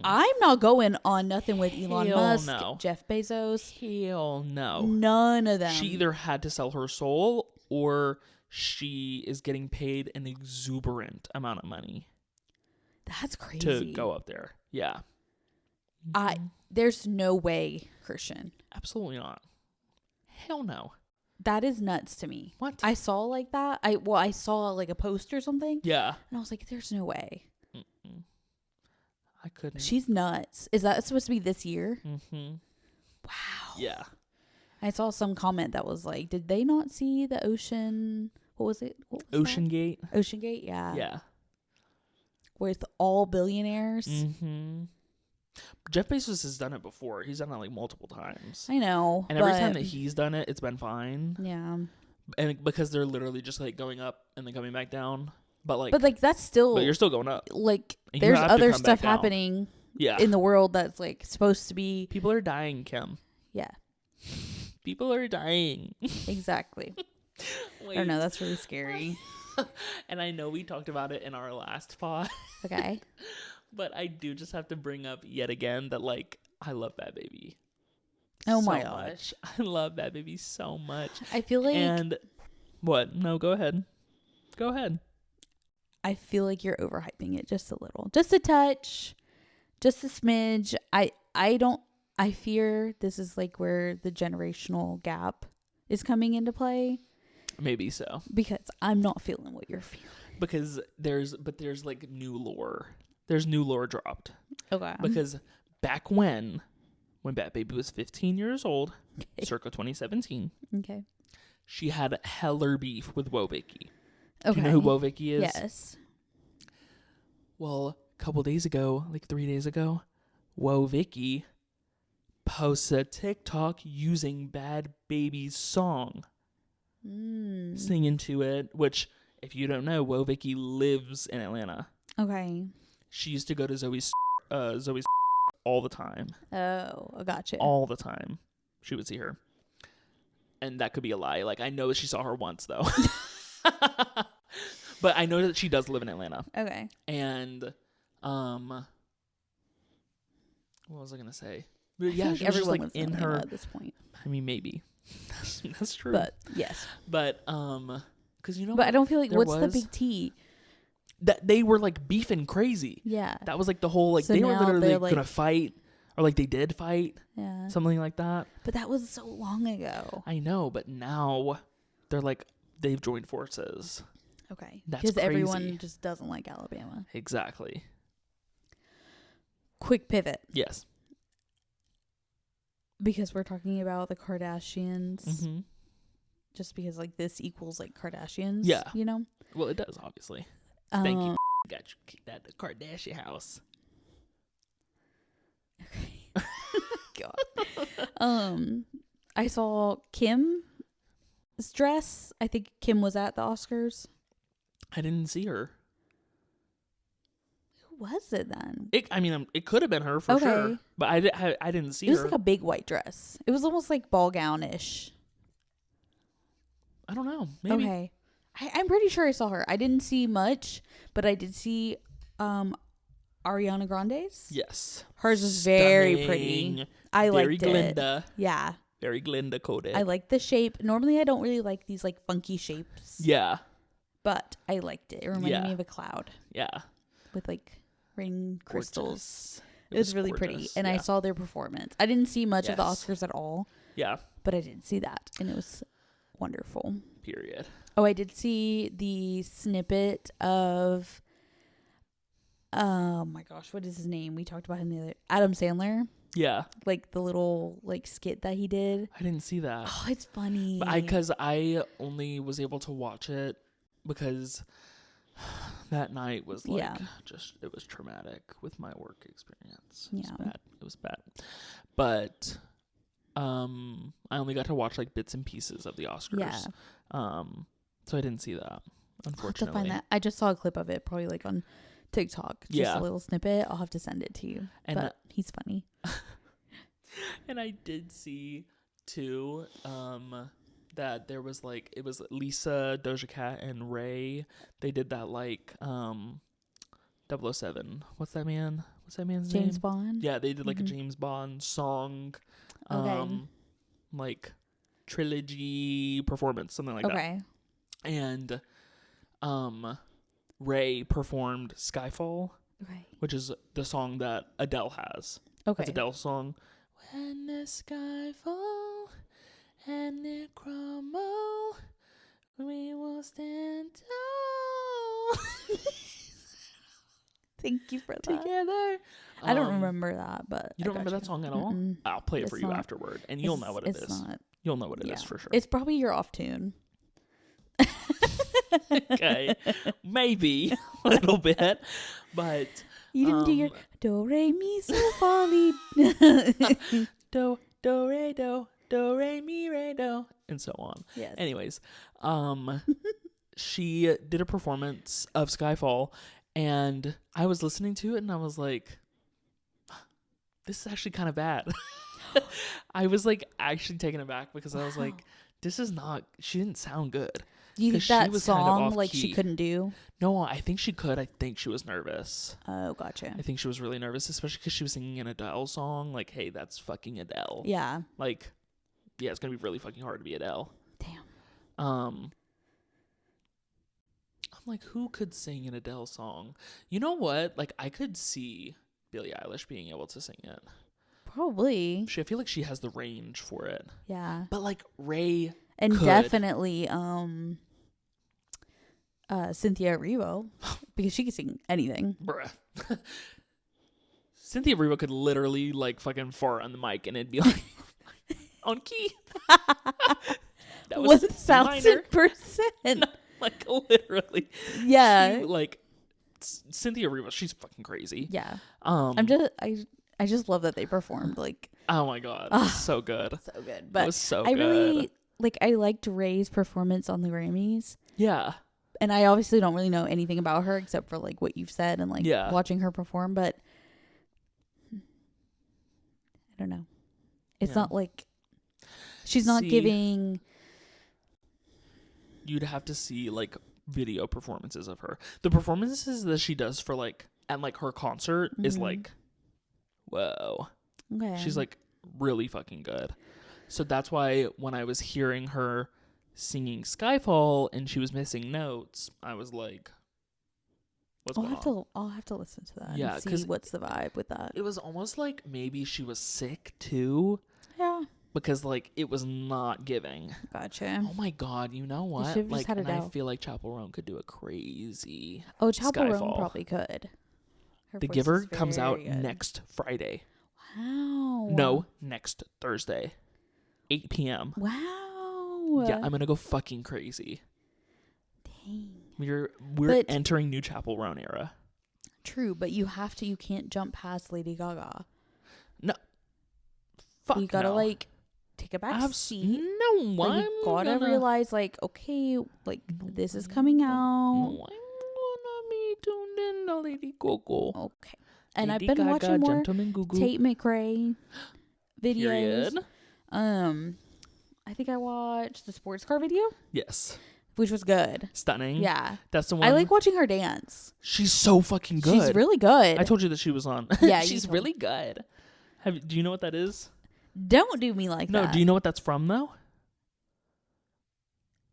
I'm not going on nothing with Elon Hell Musk, no. Jeff Bezos. Hell no. None of them. She either had to sell her soul or she is getting paid an exuberant amount of money. That's crazy. To go up there. Yeah. There's no way, Christian. Absolutely not. Hell no. That is nuts to me. What? I saw like that. I saw like a post or something. Yeah. And I was like, there's no way. Mm-mm. I couldn't. She's nuts. Is that supposed to be this year? Mm-hmm. Wow. Yeah. I saw some comment that was like, did they not see the ocean? What was it? Ocean Gate. Ocean Gate, yeah. Yeah. With all billionaires. Mm-hmm. Jeff Bezos has done it before. He's done it like multiple times. I know. And every time that he's done it, it's been fine. Yeah. And because they're literally just like going up and then coming back down. But like that's still. But you're still going up. Like And there's have to other come stuff back down. happening. Yeah. In the world that's like supposed to be. People are dying, Kim. Yeah. People are dying. Exactly. I don't know. That's really scary. And I know we talked about it in our last pod. Okay. But I do just have to bring up yet again that like I love Bhad Bhabie. Oh so my gosh. much. I love Bhad Bhabie so much. I feel like. And what? No, go ahead. Go ahead. I feel like you're overhyping it just a little. Just a touch. Just a smidge. I fear this is like where the generational gap is coming into play. Maybe so. Because I'm not feeling what you're feeling. Because there's like new lore. There's new lore dropped. Okay. Because back when Bhad Bhabie was 15 years old, circa 2017, Okay. she had heller beef with Wovicki. Okay. Do you know who Wovicki is? Yes. Well, a couple days ago, like 3 days ago, Wovicki posted a TikTok using Bhad Bhabie's song, singing to it, which, if you don't know, Wovicki lives in Atlanta. Okay. She used to go to Zoe's all the time. Oh, I gotcha. All the time. She would see her. And that could be a lie. Like, I know that she saw her once, though. But I know that she does live in Atlanta. Okay. And, what was I going to say? But yeah, she was just everyone like lives in Atlanta her. at this point. I mean, maybe. That's true. But, yes. But, because you know. But I don't feel like, what's the was- big T? That they were like beefing crazy. Yeah. That was like the whole, like, So they were now literally they're, going to like- fight. Or like they did fight. Yeah. Something like that. But that was so long ago. I know, but now they're like, they've joined forces. Okay. That's Because everyone crazy. just doesn't like Alabama. Exactly. Quick pivot. Yes. Because we're talking about the Kardashians. Mm-hmm. Just because like this equals like Kardashians. Yeah. You know? Well, it does, obviously. Thank you. Got you kicked out of the Kardashian house. Okay. God. I saw Kim's dress. I think Kim was at the Oscars. I didn't see her. Who was it then? It could have been her for sure. But I didn't see It was her. like a big white dress. It was almost like ball gown-ish. I don't know. Maybe. Okay. I'm pretty sure I saw her. I didn't see much, but I did see Ariana Grande's. Yes. Hers was very Stunning. pretty. I Very liked Glinda. it. Yeah. Very Glinda coded. I like the shape. Normally I don't really like these like funky shapes. Yeah. But I liked it. It reminded me Yeah. of a cloud Yeah. with like ring crystals. Gorgeous. It was really pretty. gorgeous. And I Yeah. saw their performance. I didn't see much of the Yes. Oscars at all, Yeah. but I did see that. And it was wonderful. Period. Oh, I did see the snippet of, oh my gosh, what is his name? We talked about him the other, Adam Sandler. Yeah. Like the little like skit that he did. I didn't see that. Oh, it's funny. But because I only was able to watch it because that night was like it was traumatic with my work experience. It was bad. It was bad. But I only got to watch like bits and pieces of the Oscars. Yeah. So I didn't see that, unfortunately. I'll have to find that. I just saw a clip of it, probably like on TikTok. Just a little snippet. I'll have to send it to you. And but he's funny. And I did see too that there was like, it was Lisa, Doja Cat, and Ray. They did that like 007. What's that man? what's that man's name? James Bond. Yeah, they did like a James Bond song, Okay. like trilogy performance, something like that. Okay. And Ray performed Skyfall, Okay. which is the song that Adele has. Okay. It's Adele's song. When the sky fall and it crumble, we will stand tall. Thank you for that. Together. I don't remember that, but You don't remember that song at all? Mm-mm. I'll play it It's for you not- afterward, and you'll know what it is. It's not. You'll know what it is Yeah. for sure. It's probably your off tune. Okay, maybe a little bit, but You didn't do your do re mi so fa mi. do re mi re do, and so on. Yes. Anyways, she did a performance of Skyfall, and I was listening to it, and I was like, "This is actually kind of bad." I was like actually taken aback because I was like, "This is not." She didn't sound good. Do you think 'Cause she that was kind of song off like key. she couldn't do? No, I think she could. I think she was nervous. Oh, gotcha. I think she was really nervous, especially because she was singing an Adele song. Like, hey, that's fucking Adele. Yeah. Like, yeah, it's gonna be really fucking hard to be Adele. Damn. I'm like, who could sing an Adele song? You know what? Like, I could see Billie Eilish being able to sing it. Probably. I feel like she has the range for it. Yeah. But like Ray And could. definitely Cynthia Erivo, because she can sing anything. Bruh. Cynthia Erivo could literally like fucking fart on the mic and it'd be like on key. That was 1,000%. like literally. Yeah. She, like Cynthia Erivo, she's fucking crazy. Yeah. I just love that they performed like oh my god, so good. so good. That But was so I good. really I liked Ray's performance on the Grammys. Yeah. And I obviously don't really know anything about her except for like what you've said and like watching her perform, but I don't know. It's not like she's not giving. You'd have to see like video performances of her. The performances that she does for like at like her concert is like, whoa. Okay. She's like really fucking good. So that's why when I was hearing her singing Skyfall and she was missing notes, I was like, what's going on? I'll have to listen to that Yeah, and see what's the vibe with that. It was almost like maybe she was sick too. Yeah. Because like it was not giving. Gotcha. Oh my god, you know what? should've just Like, had it and I out. feel like Chapel Roan could do a crazy Chapel Skyfall. Roan probably could. Her The voice Giver is comes out very good. next Friday. Wow. No, next Thursday, 8 p.m. Wow. Yeah, I'm gonna go fucking crazy. Dang. We're But- entering new Chapel Roan era. True, but you can't jump past Lady Gaga. No, fuck You gotta no. like take a back seat. No, Like, you gotta realize like, okay, like this is coming out. No, I'm gonna be tuned in to Lady Coco. Okay. And Lady I've been Gaga, watching more Gentleman Gugu. Tate McRae videos. Period. I think I watched the sports car video, Yes, which was good. stunning. Yeah. That's the one. I like watching her dance. She's so fucking good. She's really good. I told you that she was on. Yeah, you she's told really good. Do you know what that is? Don't do me like No, that. do you know what that's from though?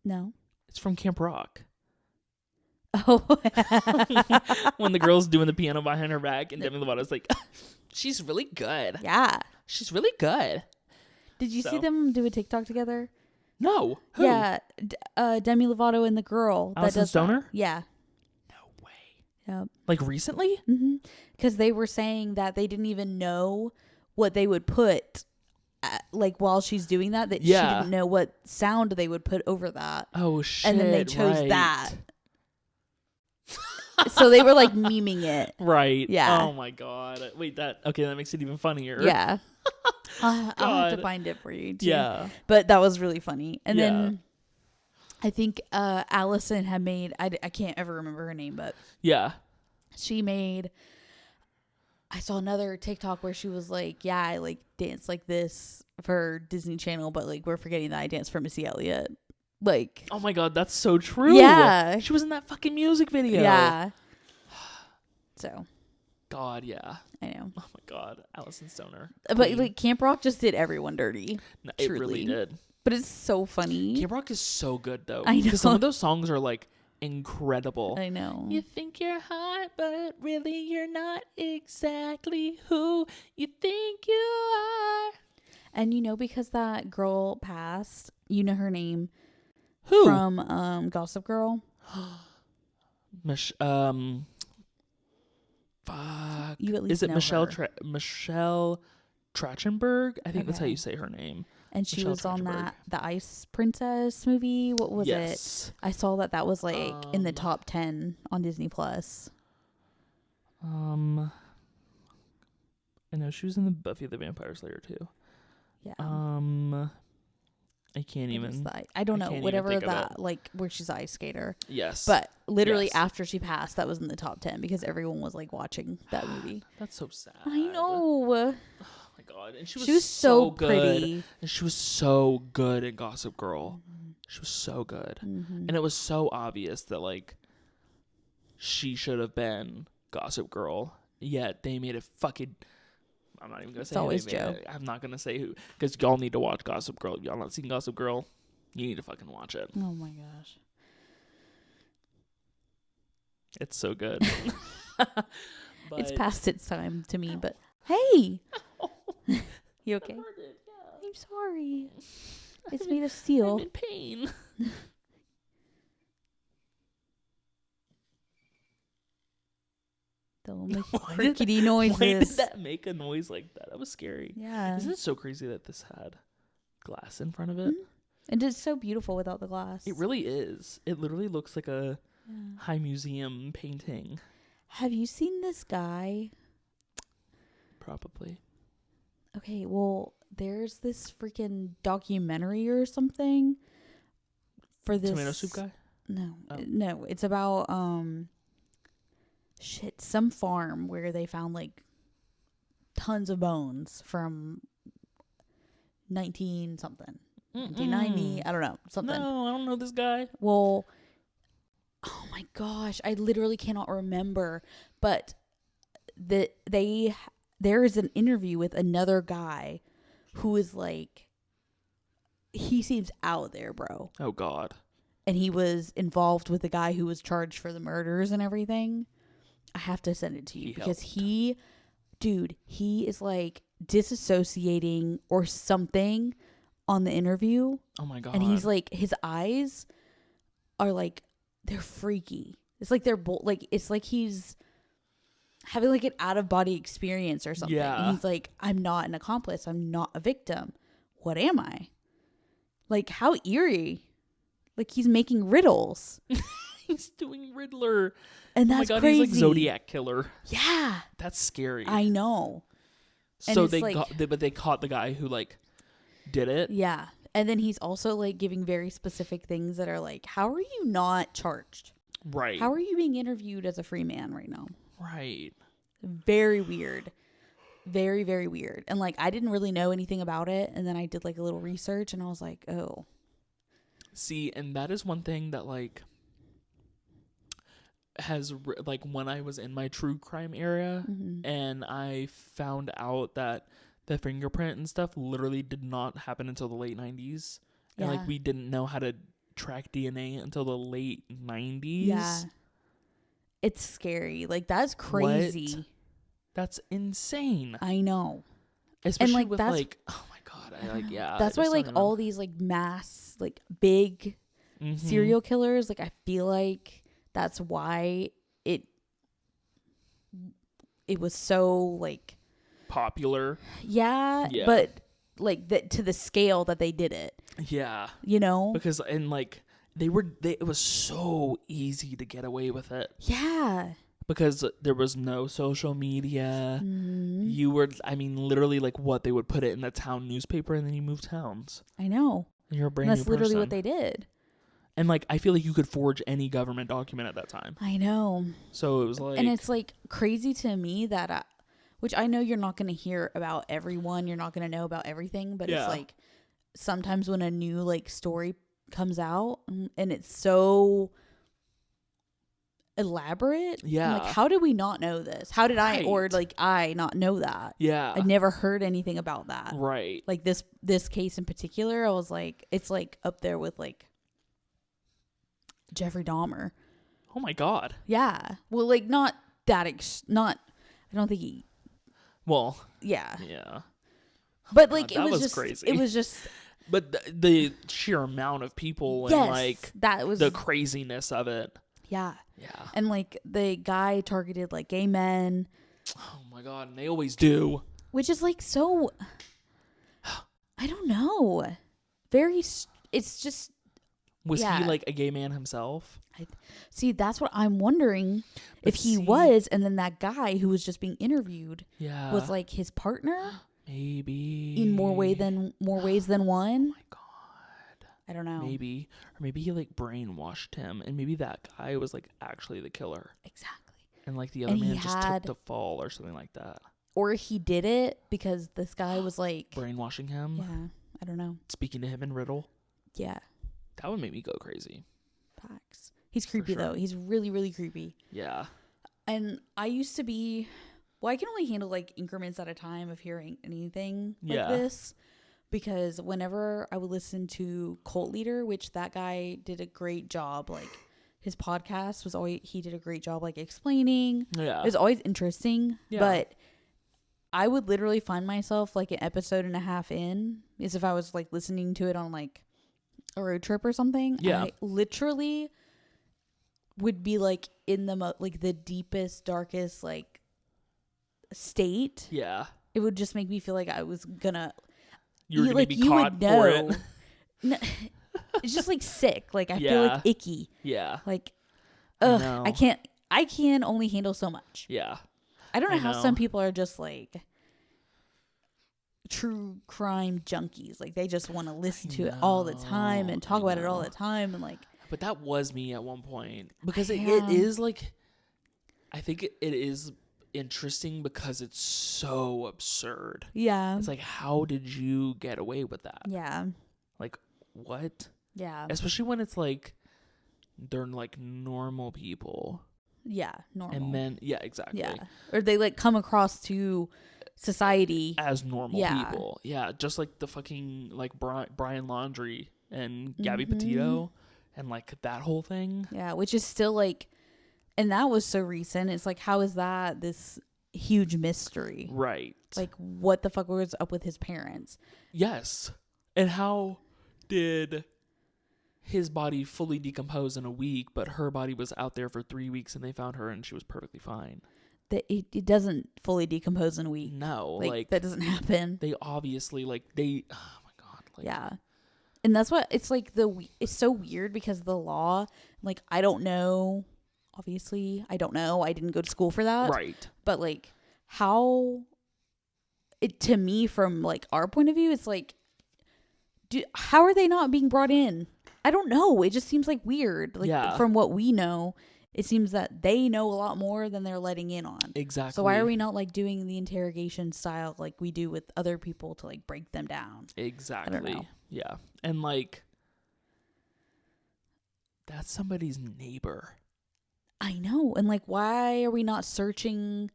No. It's from Camp Rock. Oh. When the girl's doing the piano behind her back and Demi Lovato's like, she's really good. Yeah. She's really good. Did you see them do a TikTok together? No. Who? Yeah. Demi Lovato and the girl. Allison that does Stoner? That. Yeah. No way. Yep. Like recently? Mm-hmm. Because they were saying that they didn't even know what they would put like while she's doing that she didn't know what sound they would put over that. Oh shit. And then they chose right. that. So they were like memeing it. Right. Yeah. Oh my god. Wait, that makes it even funnier. Yeah. I'll have to God. find it for you too. Yeah. But that was really funny. And Yeah. then I think Allison had made, I can't ever remember her name, but Yeah. she made, I saw another TikTok where she was like, yeah, I like dance like this for Disney Channel, but like we're forgetting that I danced for Missy Elliott. Like, Oh my god, that's so true. Yeah. She was in that fucking music video. yeah. So God, yeah. I know. Oh my God, Allison Stoner. But Queen. like Camp Rock just did everyone dirty. No, it really did. But it's so funny. Camp Rock is so good though. I know. Because some of those songs are like incredible. I know. You think you're hot, but really you're not exactly who you think you are. And you know, because that girl passed, you know her name. Who? From Gossip Girl. Fuck. You at least Is it know Michelle her. Michelle Trachtenberg? I think that's how Okay. you say her name. And she Michelle was on Trachtenberg. the Ice Princess movie. What was Yes. it? I saw that was like in the top 10 on Disney Plus. I know she was in the Buffy the Vampire Slayer too. Yeah. I can't It was even. I don't I know. can't even Whatever think of that, like where she's an ice skater. Yes. But literally Yes. after she passed, that was in the top 10 because everyone was like watching that movie. That's so sad. I know. Oh my God. And she was so good. pretty. And she was so good in Gossip Girl. She was so good. Mm-hmm. And it was so obvious that like she should have been Gossip Girl. Yet they made it fucking. I'm not even gonna say. It's always who they made Joe. it. I'm not gonna say who, because y'all need to watch Gossip Girl. If y'all not seen Gossip Girl, you need to fucking watch it. Oh my gosh. It's so good. It's past its time to me, but hey. You okay? I'm sorry. It's made of steel. I'm in pain. Don't make Why rickety noises. Why did that make a noise like that? That was scary. Yeah. Isn't it so crazy that this had glass in front of it? Mm-hmm. And it's so beautiful without the glass. It really is. It literally looks like a high museum painting. Have you seen this guy? Probably. Okay, well, there's this freaking documentary or something for this Tomato soup guy? No. Oh. No, it's about some farm where they found like tons of bones from 19 something. 1990, I don't know, something. No, I don't know this guy. Well, oh my gosh, I literally cannot remember, but there is an interview with another guy who is like, he seems out there, bro. Oh God. And he was involved with the guy who was charged for the murders and everything. I have to send it to you because he is like disassociating or something on the interview. Oh my God. And he's like, his eyes are like, they're freaky. It's like they're like, it's like he's having like an out of body experience or something. Yeah. And he's like, I'm not an accomplice. I'm not a victim. What am I? Like, how eerie. Like, he's making riddles. He's doing Riddler. And that's oh my God, crazy. He's like Zodiac Killer. Yeah. That's scary. I know. So and they caught the guy who like did it. Yeah. And then he's also like giving very specific things that are like, how are you not charged? Right. How are you being interviewed as a free man right now? Right. Very weird. Very, very weird. And like, I didn't really know anything about it. And then I did like a little research and I was like, oh. See, and that is one thing that like has like when I was in my true crime area and I found out that the fingerprint and stuff literally did not happen until the late 90s. And like we didn't know how to track DNA until the late 90s. Yeah. It's scary. Like, that's crazy. What? That's insane. I know. Especially like, with that's, like, oh my God, I like, yeah. That's why like all these like mass, like big serial killers, like I feel like that's why it was so like popular. Yeah. But like that to the scale that they did it. Yeah. You know? Because and like it was so easy to get away with it. Yeah. Because there was no social media. You were, I mean, literally like what they would put it in the town newspaper and then you move towns. I know. And you're a brand and new that's literally person. what they did. And like, I feel like you could forge any government document at that time. I know. So it was like. And it's like crazy to me that, which I know you're not going to hear about everyone. You're not going to know about everything. But it's like sometimes when a new like story comes out and it's so elaborate. Yeah. I'm like, how did we not know this? How did I not know that? Yeah. I never heard anything about that. Right. Like this case in particular, I was like, it's like up there with like Jeffrey Dahmer. Oh my God. Yeah. Well, like not that not. I don't think he. Well. Yeah. Yeah. But like God, it was just crazy. It was just. But the sheer amount of people and like that was the craziness of it. Yeah. Yeah. And like the guy targeted like gay men. Oh my God. And they always do. Which is like so. I don't know. It's just. Was he like a gay man himself? See, that's what I'm wondering. If he was, and then that guy who was just being interviewed was like his partner. Maybe. In more ways than one. Oh my God. I don't know. Maybe. Or maybe he like brainwashed him, and maybe that guy was like actually the killer. Exactly. And like the other man just took the fall or something like that. Or he did it because this guy was like brainwashing him. Yeah. I don't know. Speaking to him in riddle. Yeah. That would make me go crazy. Facts. He's creepy though. He's really, really creepy. Yeah. And I used to be, I can only handle like increments at a time of hearing anything like this, because whenever I would listen to Cult Leader, which that guy did a great job, like his podcast was always, he did a great job like explaining. Yeah. It was always interesting, yeah. but I would literally find myself like an episode and a half in, as if I was like listening to it on like a road trip or something. Yeah. I literally would be like in the like the deepest, darkest like state. Yeah. It would just make me feel like I was gonna. You're gonna like, be you caught would know. for it. No, it's just like sick. Like I feel like icky. Yeah. Like, ugh, I can only handle so much. Yeah. I don't know how some people are just like true crime junkies. Like they just want to listen to it all the time and talk about it all the time and like. But that was me at one point, because it is like, I think it is interesting because it's so absurd. Yeah. It's like, how did you get away with that? Yeah. Like, what? Yeah. Especially when it's like, they're like normal people. Yeah. Normal. And then, yeah, exactly. Yeah. Or they like come across to society as normal people. Yeah. Just like the fucking like Brian Laundrie and Gabby Petito. And like that whole thing. Yeah, which is still like, and that was so recent. It's like, how is that this huge mystery? Right. Like, what the fuck was up with his parents? Yes. And how did his body fully decompose in a week, but her body was out there for 3 weeks and they found her and she was perfectly fine? It doesn't fully decompose in a week. No. Like that doesn't happen. They obviously, like, oh my God. Like, yeah. And that's what it's like. It's so weird because the law, like, I don't know. Obviously, I don't know. I didn't go to school for that. Right. But like, how it to me from like our point of view, it's like, how are they not being brought in? I don't know. It just seems like weird. Like from what we know, it seems that they know a lot more than they're letting in on. Exactly. So why are we not like doing the interrogation style like we do with other people to like break them down? Exactly. I don't know. Yeah. And like, that's somebody's neighbor. I know. And like, why are we not searching?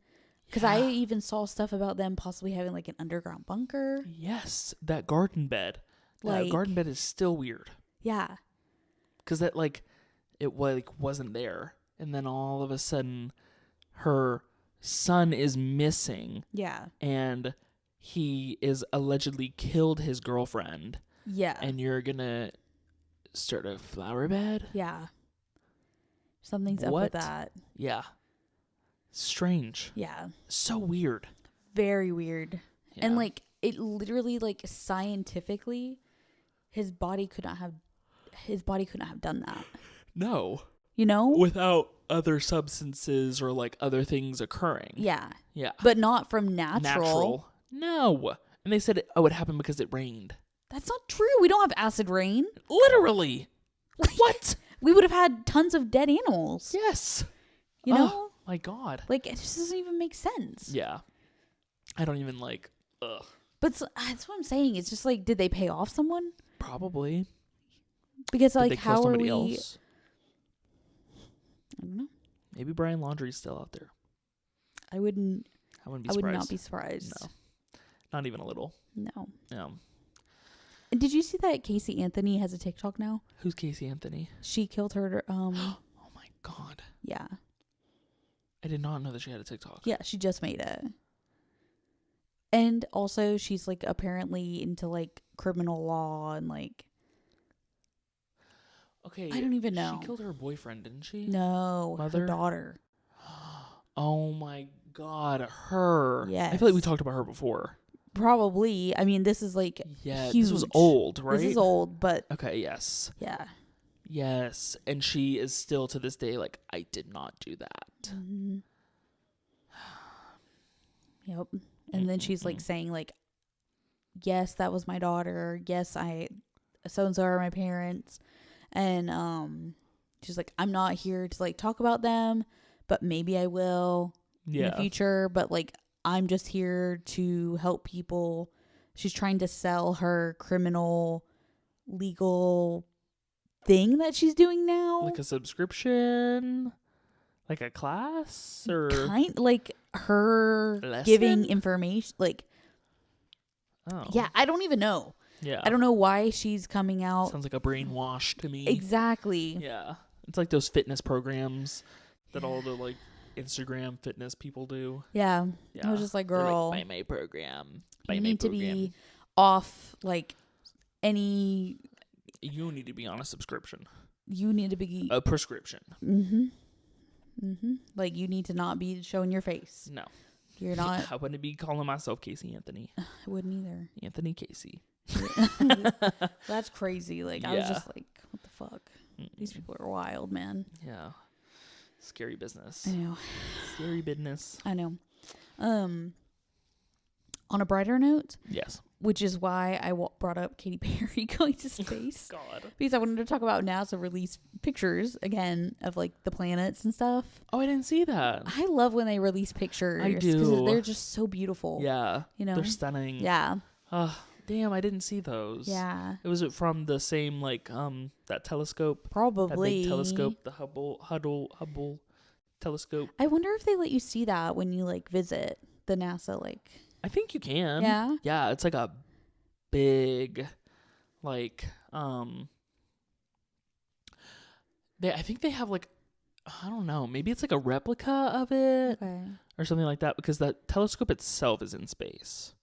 Because I even saw stuff about them possibly having like an underground bunker. Yes. That garden bed. Like, that garden bed is still weird. Yeah. Because that like, it wasn't there. And then all of a sudden, her son is missing. Yeah. And he is allegedly killed his girlfriend. Yeah. And you're going to start a flower bed? Yeah. Something's up with that. Yeah. Strange. Yeah. So weird. Very weird. Yeah. And like, it literally, like, scientifically, his body could not have done that. No. You know? Without other substances or like other things occurring. Yeah. Yeah. But not from natural. No. And they said it would happen because it rained. That's not true. We don't have acid rain. Literally. Like, what? We would have had tons of dead animals. Yes. You know? Oh, my God. Like, it just doesn't even make sense. Yeah. I don't even like, ugh. But that's what I'm saying. It's just like, did they pay off someone? Probably. Because Did like, they kill how are somebody we? else? I don't know. Maybe Brian Laundrie's still out there. I wouldn't I wouldn't be I would surprised. not be surprised. No. Not even a little. No. No. And did you see that Casey Anthony has a TikTok now? Who's Casey Anthony? She killed her Oh my God. yeah. I did not know that she had a TikTok. Yeah, she just made it. And also she's like apparently into like criminal law and like Okay. I don't even know. She killed her boyfriend, didn't she? No, Mother? her daughter. Oh my God, her. Yes. I feel like we talked about her before. Probably. I mean, this is like Yeah, huge. this was old, right? This is old, but Okay, yes. yeah. Yes, and she is still to this day like, I did not do that. Mm-hmm. Yep. And then she's like saying like, yes, that was my daughter. Yes, so and so are my parents. And she's like, I'm not here to like talk about them, but maybe I will in the future. But like, I'm just here to help people. She's trying to sell her criminal legal thing that she's doing now. Like a subscription? Like a class? Or like her lesson? giving information. Like, oh. yeah, I don't even know. Yeah. I don't know why she's coming out. Sounds like a brainwash to me. Exactly. Yeah. It's like those fitness programs that all the like Instagram fitness people do. Yeah. Yeah. I was just like, They're girl, like, buy my program. you need to be off like any. You need to be on a subscription. You need to be A prescription. Like you need to not be showing your face. No. You're not. I wouldn't be calling myself Casey Anthony. I wouldn't either. Anthony Casey. That's crazy. Like I was just like, what the fuck? These people are wild, man. Yeah. Scary business. I know. Scary business. I know. On a brighter note, Yes. which is why I brought up Katy Perry going to space. God. Because I wanted to talk about NASA release pictures again of like the planets and stuff. Oh, I didn't see that. I love when they release pictures. I 'cause do. They're just so beautiful. Yeah. You know? They're stunning. Yeah. Damn, I didn't see those. Yeah. It was from the same like that telescope. Probably. That big telescope, the Hubble telescope. I wonder if they let you see that when you like visit the NASA like. I think you can. Yeah. Yeah, it's like a big like I think they have like, I don't know, maybe it's like a replica of it or something like that, because that telescope itself is in space.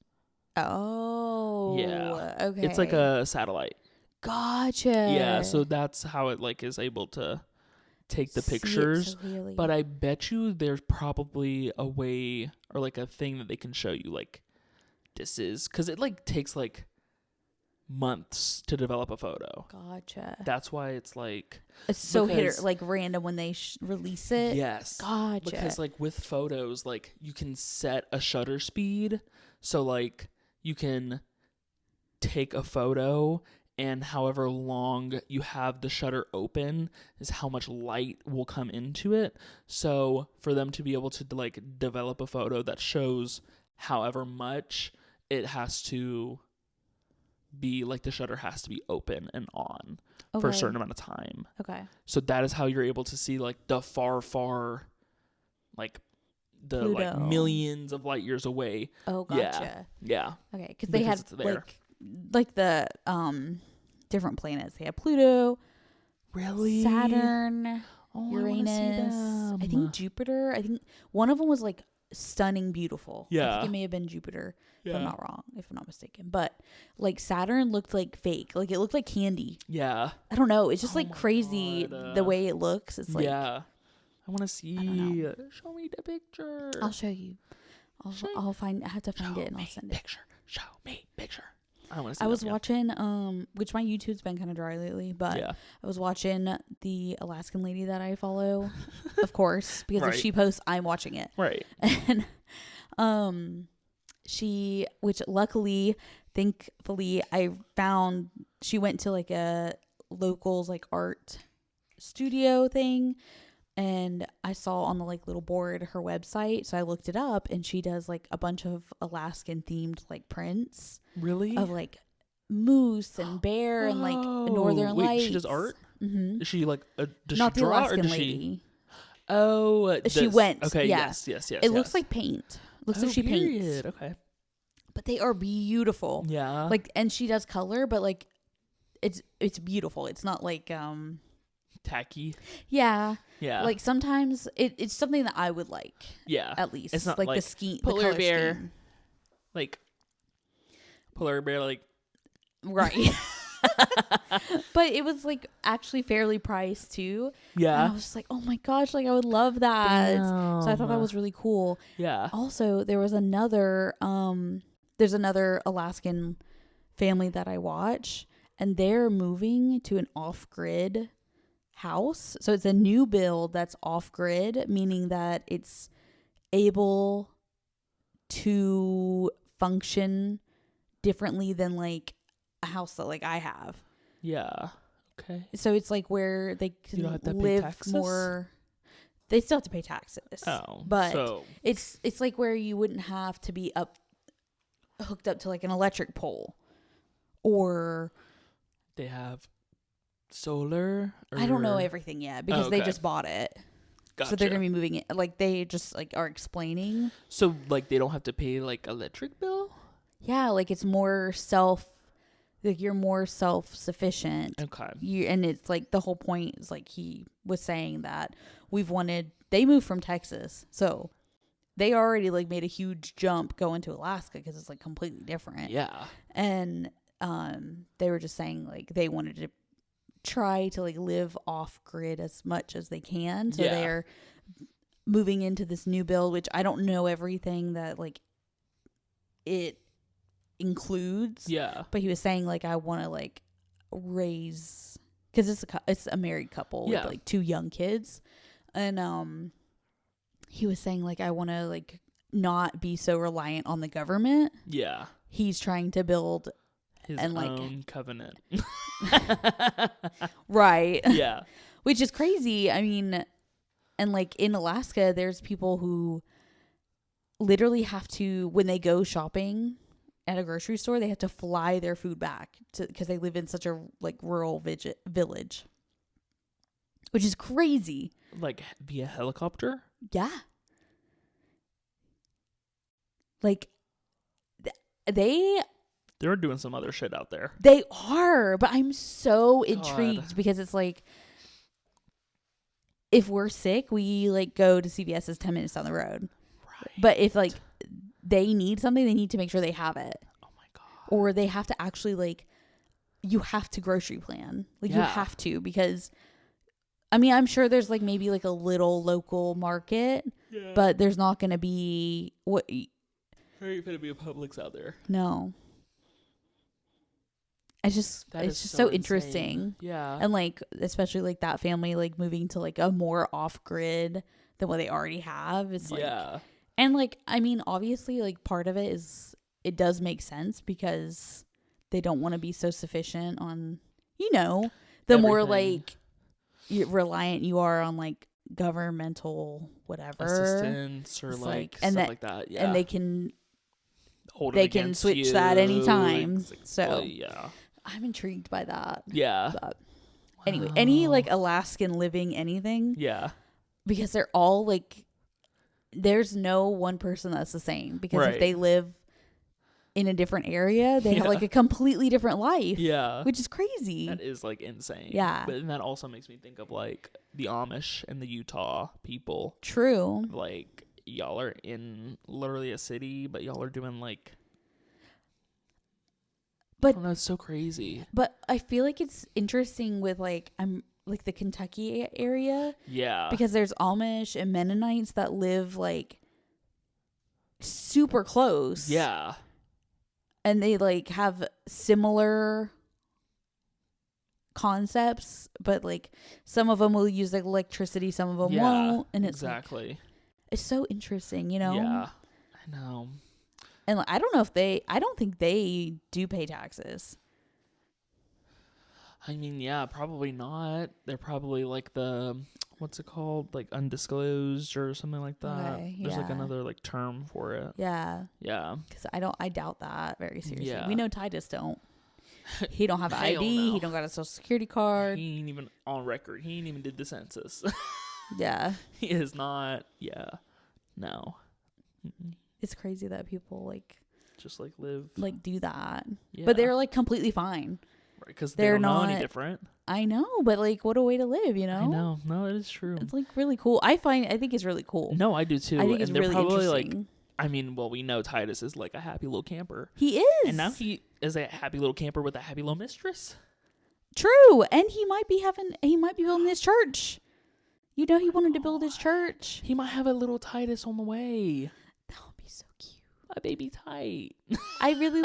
Oh. Yeah. Okay. It's like a satellite. Gotcha. Yeah, so that's how it like is able to take the See it pictures. so clearly. But I bet you there's probably a way or like a thing that they can show you like this is, because it like takes like months to develop a photo. Gotcha. That's why it's like It's so because- like random when they release it. yes. Gotcha. Because like with photos, like you can set a shutter speed, so like you can take a photo and however long you have the shutter open is how much light will come into it. So for them to be able to like develop a photo that shows however much, it has to be like the shutter has to be open and on for a certain amount of time. Okay. So that is how you're able to see like the far like the Pluto. like millions of light years away. Oh, gotcha. Yeah. Okay, because they had it's there. like the different planets. They had Pluto, Really? Saturn, Oh, Uranus. I think Jupiter. I think one of them was like stunning beautiful. I Yeah. think it may have been Jupiter. If Yeah. I'm not wrong, if I'm not mistaken. But like Saturn looked like fake. Like it looked like candy. Yeah. I don't know. It's just Oh like my crazy God. the way it looks. It's like yeah. I want to see. Show me the picture. I'll show you. I'll find. I have to find it and I'll send it. Picture. Show me picture. I want to see. I was them, yeah. watching which my YouTube's been kind of dry lately, but Yeah. I was watching the Alaskan lady that I follow, of course, because if Right. she posts, I'm watching it. Right. And she, which luckily, thankfully, I found she went to like a locals like art studio thing, and I saw on the like little board her website, so I looked it up, and she does like a bunch of Alaskan themed like prints Really? of like moose and bear and like northern Wait, lights. she does art? Mm-hmm. Is she like does Not she the draw Alaskan or does lady. Oh, She went. Okay, yeah. yes. It looks like paint. Looks like she paints. Okay. But they are beautiful. Yeah. Like, and she does color, but like, it's beautiful. It's not like tacky. Yeah. Yeah. Like sometimes it's something that I would like. Yeah. At least it's not like like the scheme, polar the color bear. scheme. Like polar bear, like right. But it was like actually fairly priced too. Yeah. And I was just like, oh my gosh, like I would love that. Damn. So I thought that was really cool. Yeah. Also, there was another there's another Alaskan family that I watch, and they're moving to an off-grid house. So it's a new build that's off-grid, meaning that it's able to function differently than like a house that like I have. Yeah. Okay. So it's like where they can live more. They still have to pay taxes. Oh, but so it's like where you wouldn't have to be hooked up to like an electric pole, or they have solar. Or... I don't know everything yet because they just bought it. Gotcha. So they're gonna be moving it. Like they just like are explaining. So like they don't have to pay like electric bill. Yeah, like it's more like you're more self-sufficient. Okay. And it's like the whole point is like he was saying that they moved from Texas, so they already like made a huge jump going to Alaska because it's like completely different. Yeah. And they were just saying like they wanted to try to like live off grid as much as they can. So they're moving into this new build, which I don't know everything that like it includes. Yeah. But he was saying like I want to like raise, because it's a married couple with like 2 young kids, and he was saying like I want to like not be so reliant on the government. Yeah. He's trying to build his own covenant. Right. Yeah. Which is crazy. I mean, and like in Alaska, there's people who literally have to, when they go shopping at a grocery store, they have to fly their food back because they live in such a like rural village, which is crazy. Like via helicopter? Yeah. Like they're doing some other shit out there. They are, but I'm so intrigued because it's like, if we're sick, we like go to CVS is 10 minutes down the road. Right. But if like they need something, they need to make sure they have it. Oh my God. Or they have to actually like, you have to grocery plan. Like you have to, because I mean, I'm sure there's like maybe like a little local market, but there's not going to be There ain't going to be a Publix out there. No. It's just so interesting. Yeah. And like, especially like that family, like moving to like a more off grid than what they already have. It's like, and like, I mean, obviously like part of it is, it does make sense because they don't want to be so sufficient on, the everything. More like reliant you are on like governmental whatever assistance or like and stuff like that. Yeah. And they can switch that anytime. So yeah. I'm intrigued by that. Yeah. But anyway, any like Alaskan living anything. Yeah. Because they're all like, there's no one person that's the same. Because if they live in a different area, they have like a completely different life. Yeah. Which is crazy. That is like insane. Yeah. But then that also makes me think of like the Amish and the Utah people. True. Like y'all are in literally a city, but y'all are doing like, I don't know, it's so crazy. But I feel like it's interesting with like, I'm like the Kentucky area. Yeah. Because there's Amish and Mennonites that live like super close. Yeah. And they like have similar concepts, but like some of them will use like electricity, some of them won't. And it's exactly. Like, it's so interesting, Yeah. I know. And like, I don't think they do pay taxes. I mean, yeah, probably not. They're probably like the, what's it called? Like undisclosed or something like that. Okay, There's like another like term for it. Yeah. Yeah. Because I doubt that very seriously. Yeah. We know Titus don't. He don't have an ID. No. He don't got a social security card. He ain't even on record. He ain't even did the census. Yeah. He is not. Yeah. No. Mm-mm. It's crazy that people Just like live. like do that. Yeah. But they're like completely fine. Right, because they they're don't know any not- different. I know, but like what a way to live, you know? I know. No, it is true. It's like really cool. I think it's really cool. No, I do too. I think it's and they're really probably interesting. like, I mean, well, we know Titus is like a happy little camper. He is. And now he is a happy little camper with a happy little mistress. True. And he might be building his church. You know, he wanted to build his church. He might have a little Titus on the way. That would be so cute. My baby Tite. I really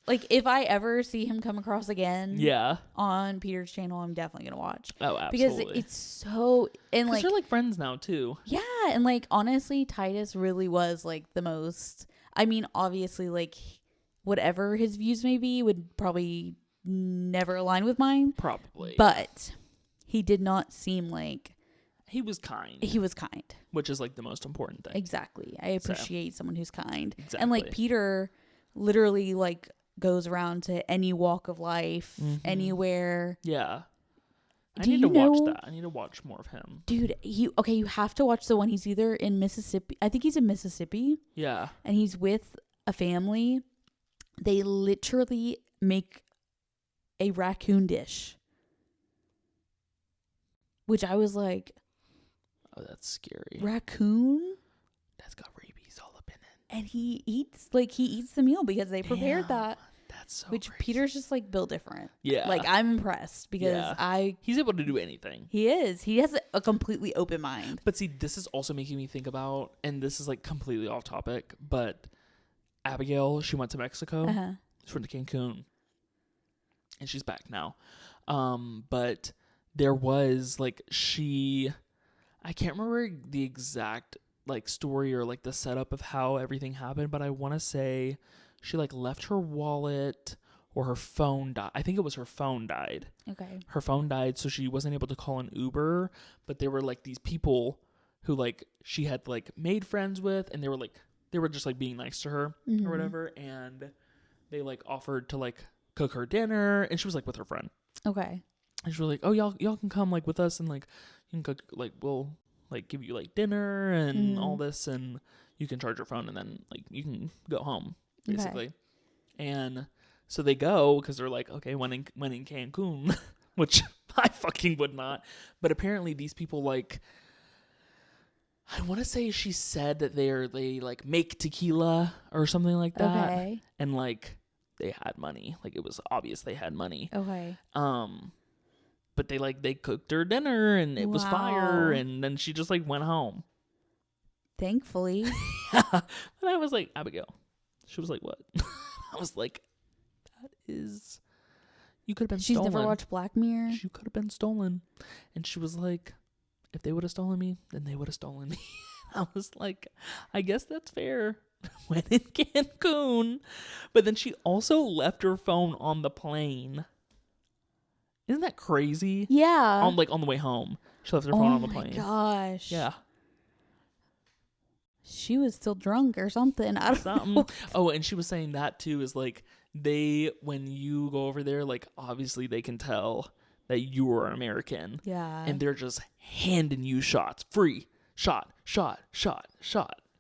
like if I ever see him come across again Yeah. on Peter's channel, I'm definitely gonna watch. Oh, absolutely. Because it's so, and like they're like friends now too. yeah, and like honestly Titus really was like the most, I mean obviously like whatever his views may be would probably never align with mine, Probably. but he did not seem like he was kind. he was kind. Which is like the most important thing. Exactly. I appreciate someone who's kind. Exactly. And like Peter literally like goes around to any walk of life, anywhere. Yeah. I Do need to you watch know- that. I need to watch more of him. Dude, you have to watch the one. He's either in Mississippi. I think he's in Mississippi, Yeah. and he's with a family. They literally make a raccoon dish, which I was like, Oh, that's scary. raccoon? That's got rabies all up in it. And he eats the meal because they prepared Damn. that. That's so Which crazy. Peter's just like built different. Yeah. Like I'm impressed because Yeah. He's able to do anything. he is. He has a completely open mind. But see, this is also making me think about, and this is like completely off topic, but Abigail, she went to Mexico. Uh-huh. She went to Cancun. And she's back now. But there was like I can't remember the exact like story or like the setup of how everything happened, but I want to say she like left her wallet or her phone died. I think it was her phone died. Okay. Her phone died, so she wasn't able to call an Uber, but there were like these people who like she had like made friends with, and they were just like being nice to her or whatever, and they like offered to like cook her dinner, and she was like with her friend. Okay. And she was like, "Oh, y'all can come like with us, and like you can cook, like we'll like give you like dinner and all this, and you can charge your phone, and then like you can go home basically." Okay. And so they go because they're like, "Okay, when in Cancun," which I fucking would not. But apparently these people like, I want to say she said that they like make tequila or something like that, Okay. and like they had money, like it was obvious they had money. Okay. But they cooked her dinner and it was fire, Wow. and then she just like went home. Thankfully. And I was like, Abigail. She was like, what? I was like, that is, you could have been She's stolen. never watched Black Mirror. You could have been stolen. And she was like, if they would have stolen me, then they would have stolen me. I was like, I guess that's fair. Went in Cancun. But then she also left her phone on the plane. Isn't that crazy? Yeah. On the way home. She left her phone on the plane. Oh my gosh. Yeah. She was still drunk or something. I don't know. Something. Oh, and she was saying that too, is like when you go over there, like obviously they can tell that you are American. Yeah. And they're just handing you shots. Free. Shot.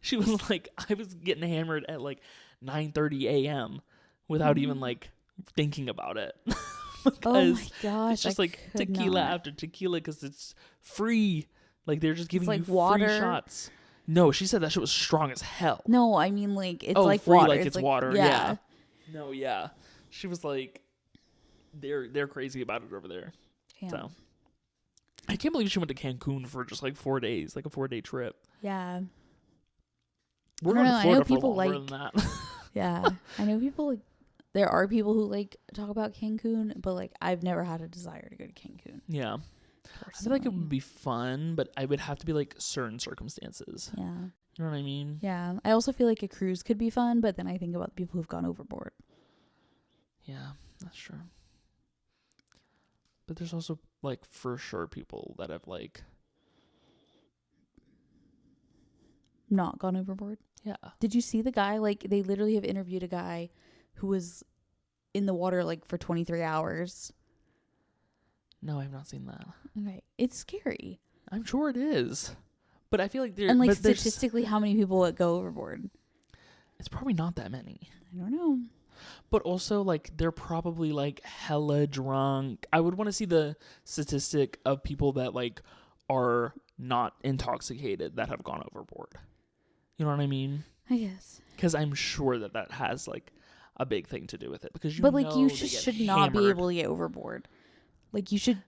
She was like, I was getting hammered at like 9:30 a.m. without even like thinking about it. Oh my gosh. It's just I like could tequila not. after tequila because it's free. Like they're just giving like you water. free shots. No, she said that shit was strong as hell. No, I mean like it's Oh, like free, water. like it's water. Yeah. Yeah. No, yeah. She was like, they're crazy about it over there. Damn. So I can't believe she went to Cancun for just like 4 days, like a 4-day trip. Yeah. We're I going don't to know, I know Florida for people longer like- than that. Yeah. I know people like there are people who like talk about Cancun, but like I've never had a desire to go to Cancun. Yeah. Personally. I feel like it would be fun, but I would have to be like certain circumstances. Yeah. You know what I mean? Yeah. I also feel like a cruise could be fun, but then I think about the people who've gone overboard. Yeah, that's true. But there's also like for sure people that have like, Not gone overboard. yeah. Did you see the guy? Like they literally have interviewed a guy who was in the water like for 23 hours. No, I've not seen that. Okay. It's scary. I'm sure it is. But I feel like And like statistically, how many people would go overboard? It's probably not that many. I don't know. But also, like, they're probably, like, hella drunk. I would want to see the statistic of people that, like, are not intoxicated that have gone overboard. You know what I mean? I guess. Because I'm sure that has, like, a big thing to do with it. Because but, like, you should not be able to get overboard. Like, you should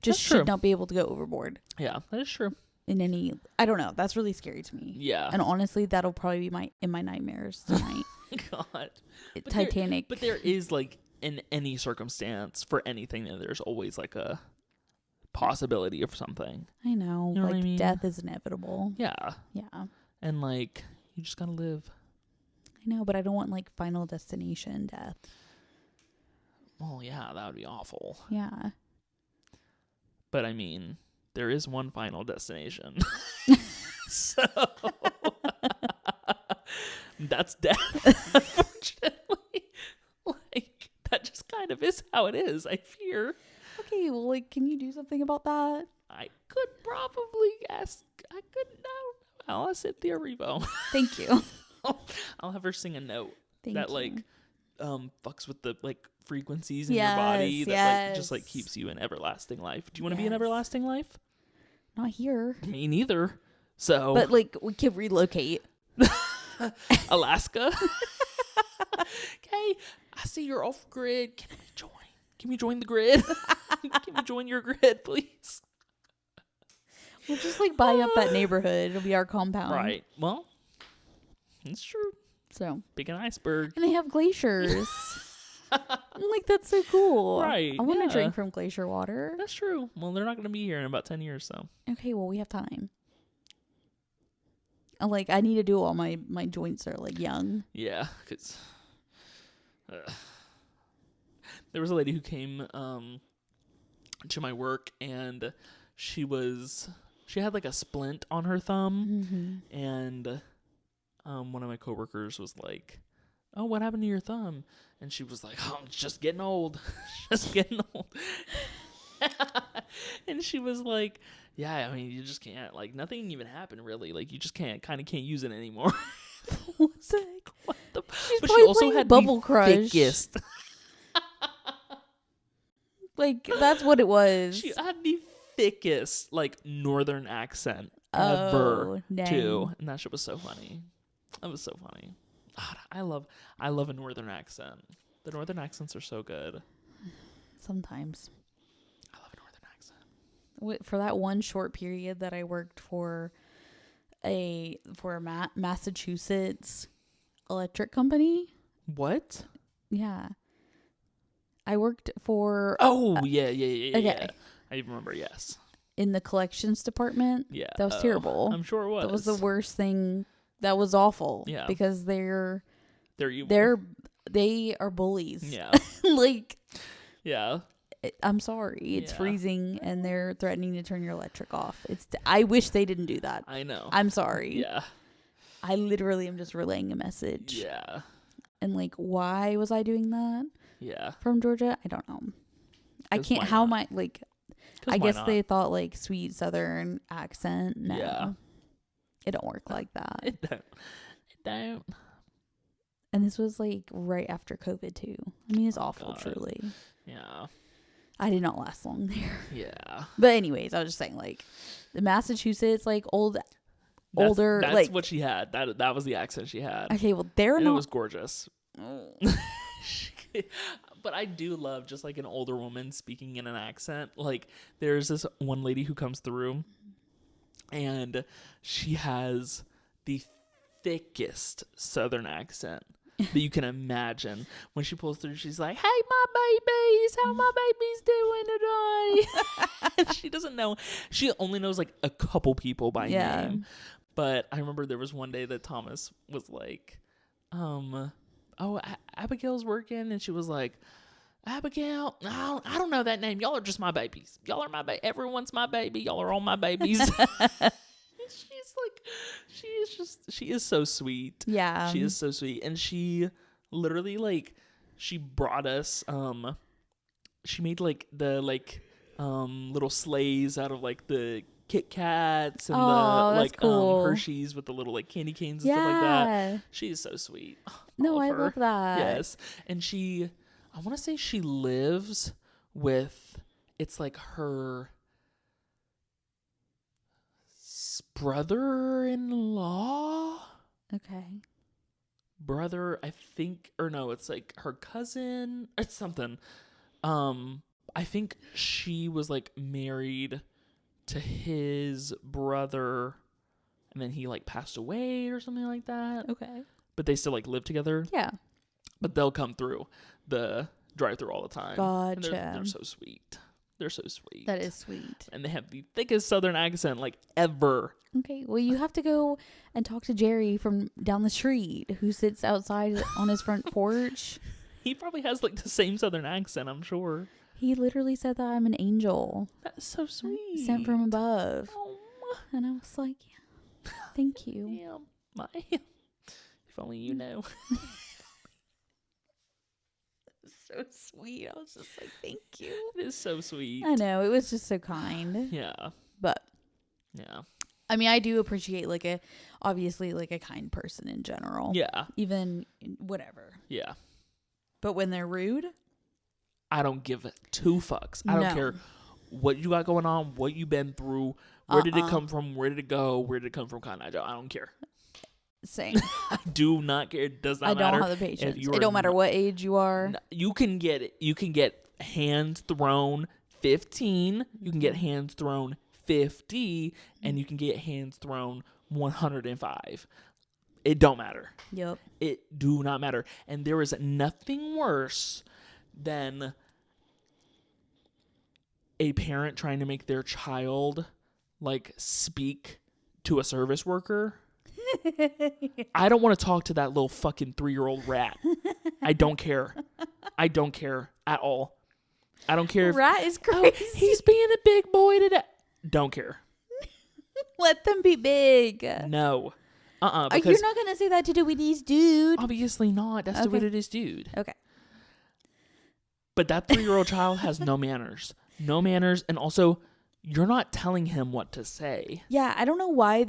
not be able to go overboard. Yeah, that is true. In any, I don't know. That's really scary to me. Yeah. And honestly, that'll probably be in my nightmares tonight. God. Titanic. But there is, like, in any circumstance for anything, there's always, like, a possibility of something. I know. You know like, what I mean? Death is inevitable. Yeah. Yeah. And, like, you just gotta live. I know, but I don't want, like, Final Destination death. Well, yeah, that would be awful. Yeah. But, I mean, there is one final destination. So, that's death, unfortunately. Like, that just kind of is how it is, I fear. Okay, well, like, can you do something about that? I could probably ask. I couldn't know. I'll ask Cynthia Revo. Thank you. I'll have her sing a note Thank that, you. like, fucks with the, like, frequencies in your body that, like, just, like, keeps you in everlasting life. Do you want to be in everlasting life? Not here. Me neither. So, but, like, we could relocate. Alaska. Okay, I see you're off grid. Can we join? Can we join the grid? Can we join your grid, please? We'll just, like, buy up that neighborhood. It'll be our compound. Right. Well, it's true. So, Big an iceberg. and they have glaciers. I'm like, that's so cool. Right. I want to drink from glacier water. That's true. Well, they're not going to be here in about 10 years, so. Okay, well, we have time. Like, I need to do all my joints are, like, young. Yeah, because there was a lady who came to my work, and she had, like, a splint on her thumb, and one of my coworkers was like, "Oh, what happened to your thumb?" And she was like, "Oh, it's just getting old. Just getting old." And she was like, "Yeah, I mean, you just can't, like, nothing even happened, really. Like, you just can't use it anymore." What the heck? What the? She's But she also had Bubble the Crush. thickest. Like, that's what it was. She had the thickest, like, northern accent ever, too. And that shit was so funny. That was so funny. God, I love a northern accent. The northern accents are so good. Sometimes. I love a northern accent. For that one short period that I worked for a Massachusetts electric company. What? Yeah. I worked for... Oh, yeah. Okay. I remember, yes. In the collections department. Yeah. That was terrible. I'm sure it was. That was the worst thing. That was awful. Yeah. Because they're evil. They are bullies. Yeah. Like... Yeah. I'm sorry. It's freezing and they're threatening to turn your electric off. I wish they didn't do that. I know. I'm sorry. Yeah. I literally am just relaying a message. Yeah. And, like, why was I doing that? Yeah. From Georgia? I don't know. I can't. How am I, like, I guess they thought, like, sweet Southern accent. No. Yeah. It don't work like that. It don't. And this was, like, right after COVID, too. I mean, it's awful, God. Truly. Yeah. I did not last long there. Yeah. But anyways, I was just saying, like, the Massachusetts, like, older, that's like, what she had. That was the accent she had. Okay, well, And it was gorgeous. Oh. But I do love just, like, an older woman speaking in an accent. Like, there's this one lady who comes through, and she has the thickest Southern accent that you can imagine. When she pulls through, she's like, "Hey, my babies, how my babies doing today?" And she doesn't know. She only knows, like, a couple people by name. But I remember there was one day that Thomas was like, Abigail's working, and she was like, "Abigail, I don't know that name. Y'all are just my babies. Y'all are my baby. Everyone's my baby. Y'all are all my babies." She's like, she is so sweet. Yeah. She is so sweet. And she literally, like, she brought us, she made, like, the, like, little sleighs out of, like, the Kit Kats and Oh, the that's cool. Hershey's with the little like candy canes and stuff like that. She's so sweet. No, I her. love that. Yes. And I want to say she lives with, it's like her brother-in-law. Okay. Brother, I think, or no, it's like her cousin. It's something. I think she was like married to his brother, and then he like passed away or something like that. Okay. But they still like live together. Yeah. But they'll come through the drive-through all the time. Gotcha. And they're so sweet. They're so sweet. That is sweet. And they have the thickest Southern accent like ever. Okay. Well, you have to go and talk to Jerry from down the street who sits outside on his front porch. He probably has like the same Southern accent, I'm sure. He literally said that I'm an angel. That's so sweet. Sent from above. Oh. And I was like, yeah, thank you. Yeah. If only you know. So sweet. I was just like, thank you. It is so sweet. I know. It was just so kind. Yeah. But yeah. I mean, I do appreciate obviously a kind person in general. Yeah. Even whatever. Yeah. But when they're rude, I don't give two fucks. I don't care what you got going on, what you been through, where did it come from, where did it go, where did it come from, kind of. I don't care. Same. I do not care. It does not matter. I don't have the patience. It don't matter what age you are. You can get it. You can get hands thrown 15. You can get hands thrown 50, and you can get hands thrown 105. It don't matter. Yep. It do not matter. And there is nothing worse than a parent trying to make their child like speak to a service worker. I don't want to talk to that little fucking 3-year-old rat. I don't care. I don't care at all. I don't care if Rat is crazy. he's being a big boy today. Don't care. Let them be big. No. You're not gonna say that to Dewey's dude. Obviously not. That's the way it is, dude. Okay. But that 3-year-old child has no manners. No manners. And also, you're not telling him what to say. Yeah, I don't know why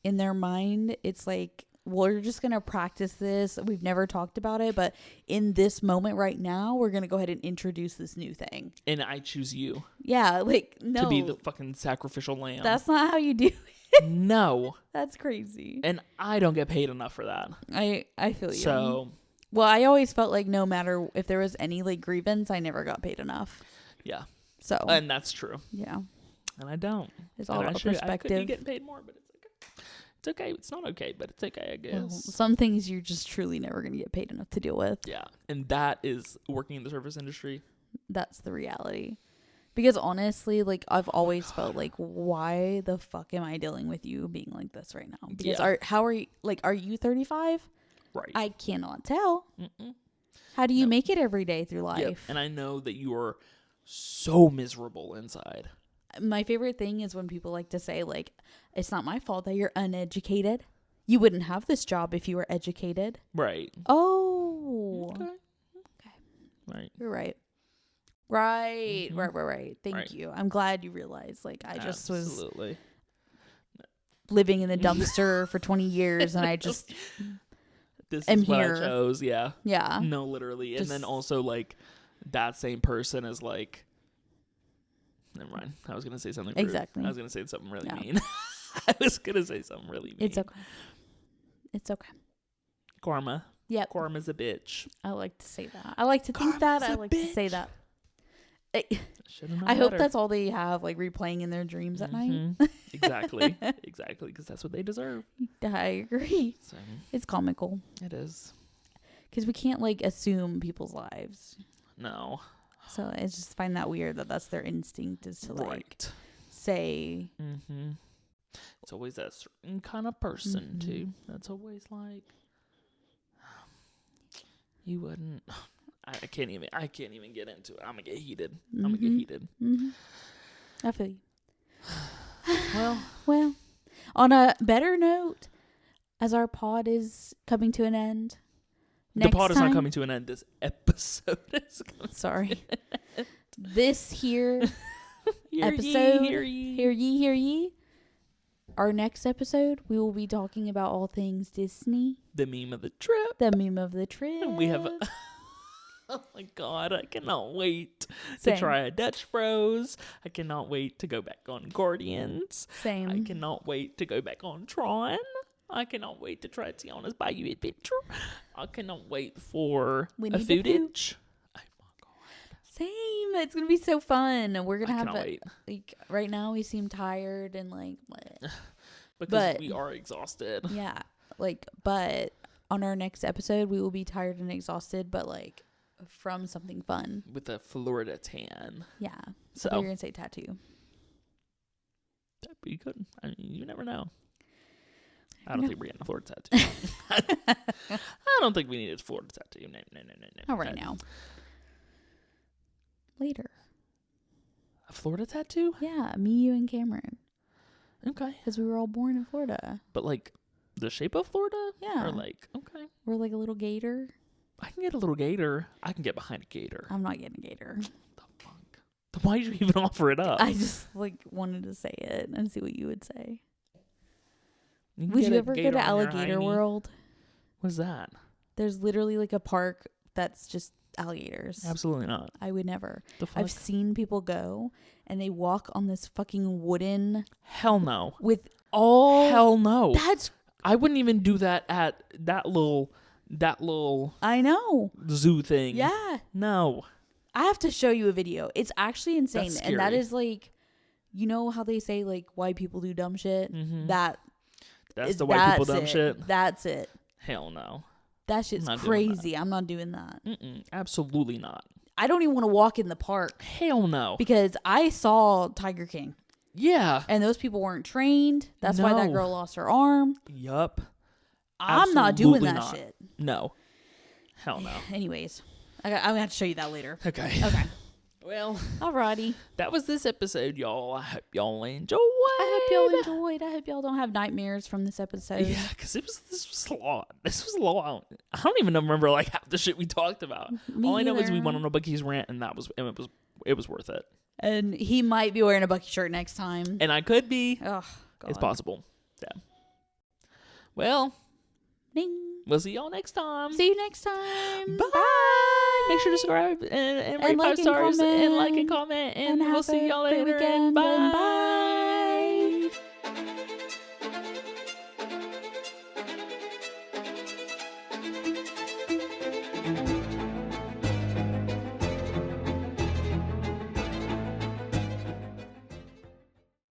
in their mind it's like, well, we're just going to practice this. We've never talked about it, but in this moment right now, we're going to go ahead and introduce this new thing. And I choose you. Yeah, like, no. To be the fucking sacrificial lamb. That's not how you do it. No. That's crazy. And I don't get paid enough for that. I feel you. So. Well, I always felt like no matter if there was any like grievance, I never got paid enough. Yeah. So. And that's true. Yeah. And I don't. It's all about perspective. I could be getting paid more, but it's okay. It's okay. It's not okay, but it's okay, I guess. Well, some things you're just truly never going to get paid enough to deal with. Yeah. And that is working in the service industry. That's the reality. Because honestly, like, I've always felt like, why the fuck am I dealing with you being like this right now? Because are you 35? Right. I cannot tell. How do you make it every day through life? Yep. And I know that you are so miserable inside. My favorite thing is when people like to say, like, it's not my fault that you're uneducated. You wouldn't have this job if you were educated. Right. Oh. Okay. Right. You're right. Right. Right. Thank you. I'm glad you realized. Like, I just was living in the dumpster for 20 years and I just this am is what here. I chose. Yeah. Yeah. No, literally. And then also, like, that same person is like, never mind. I was going to say something rude. Exactly. I was going to say something really mean. I was going to say something really mean. It's okay. It's okay. Karma. Yep. Karma's a bitch. I like to say that. I like to think that. I like to say that. I hope that's all they have, like, replaying in their dreams at night. Exactly. Exactly. Because that's what they deserve. I agree. So, it's comical. It is. Because we can't, like, assume people's lives. No. So I just find that weird that that's their instinct is to, like, say. It's always that certain kind of person, too. That's always like, you wouldn't. I can't even get into it. I'm going to get heated. I feel you. Well, on a better note, as our pod is coming to an end. The pod is not coming to an end. This episode is coming. Sorry. This here episode. Hear ye. Hear ye, hear ye. Our next episode, we will be talking about all things Disney. The meme of the trip. The meme of the trip. We have... Oh my God, I cannot wait Same. to try a Dutch Bros. I cannot wait to go back on Guardians. Same. I cannot wait to go back on Tron. I cannot wait to try Tiana's Bayou Adventure. I cannot wait for Winnie a the footage. Oh my God. Same. It's going to be so fun. We're going to I have cannot it. wait. Like, right now, we seem tired and like, bleh. Because we are exhausted. Yeah. Like, but on our next episode, we will be tired and exhausted, but like from something fun. With a Florida tan. Yeah. So So you're going to say tattoo. But you couldn't. I mean, you never know. I don't think we're getting a Florida tattoo. I don't think we need a Florida tattoo. No. Not right now. Later. A Florida tattoo? Yeah. Me, you, and Cameron. Okay. Because we were all born in Florida. But like the shape of Florida? Yeah. Or like, okay. We're like a little gator. I can get a little gator. I can get behind a gator. I'm not getting a gator. The fuck? Then why did you even offer it up? I just like wanted to say it and see what you would say. You can Would get you a ever go gator to on your Alligator hiney. World? What's that? There's literally like a park that's just alligators. Absolutely not. I would never. The fuck? I've seen people go and they walk on this fucking wooden Hell no. with all. Hell no. That's. I wouldn't even do that at that little I know. zoo thing. Yeah. No. I have to show you a video. It's actually insane. That's And that scary. is like, you know how they say like why people do dumb shit? Mm-hmm. That's the white people dumb it. shit. That's it. Hell no. That shit's I'm not doing that. crazy. I'm not doing that. Absolutely not. I don't even want to walk in the park Hell no. because I saw Tiger King Yeah. and those people weren't trained. That's why that No. girl lost her arm. Yup. I'm not doing Absolutely that not. shit. No. Hell no. Anyways, I'm going to have to show you that later. Okay. Okay. Well, Alrighty. that was this episode, y'all. I hope y'all enjoyed. I hope y'all enjoyed. I hope y'all don't have nightmares from this episode. Yeah, because this was a lot. This was a lot. I don't even remember like half the shit we talked about. Me All I know is we either. went on a Bucky's rant, and it was worth it. And he might be wearing a Bucky shirt next time. And I could be. Oh, God. It's possible. Yeah. Well, Ding. we'll see y'all next time. See you next time. Bye. Make sure to subscribe and rate like 5 and stars and like comment. and comment. And And we'll have see a y'all great later. weekend. And And bye.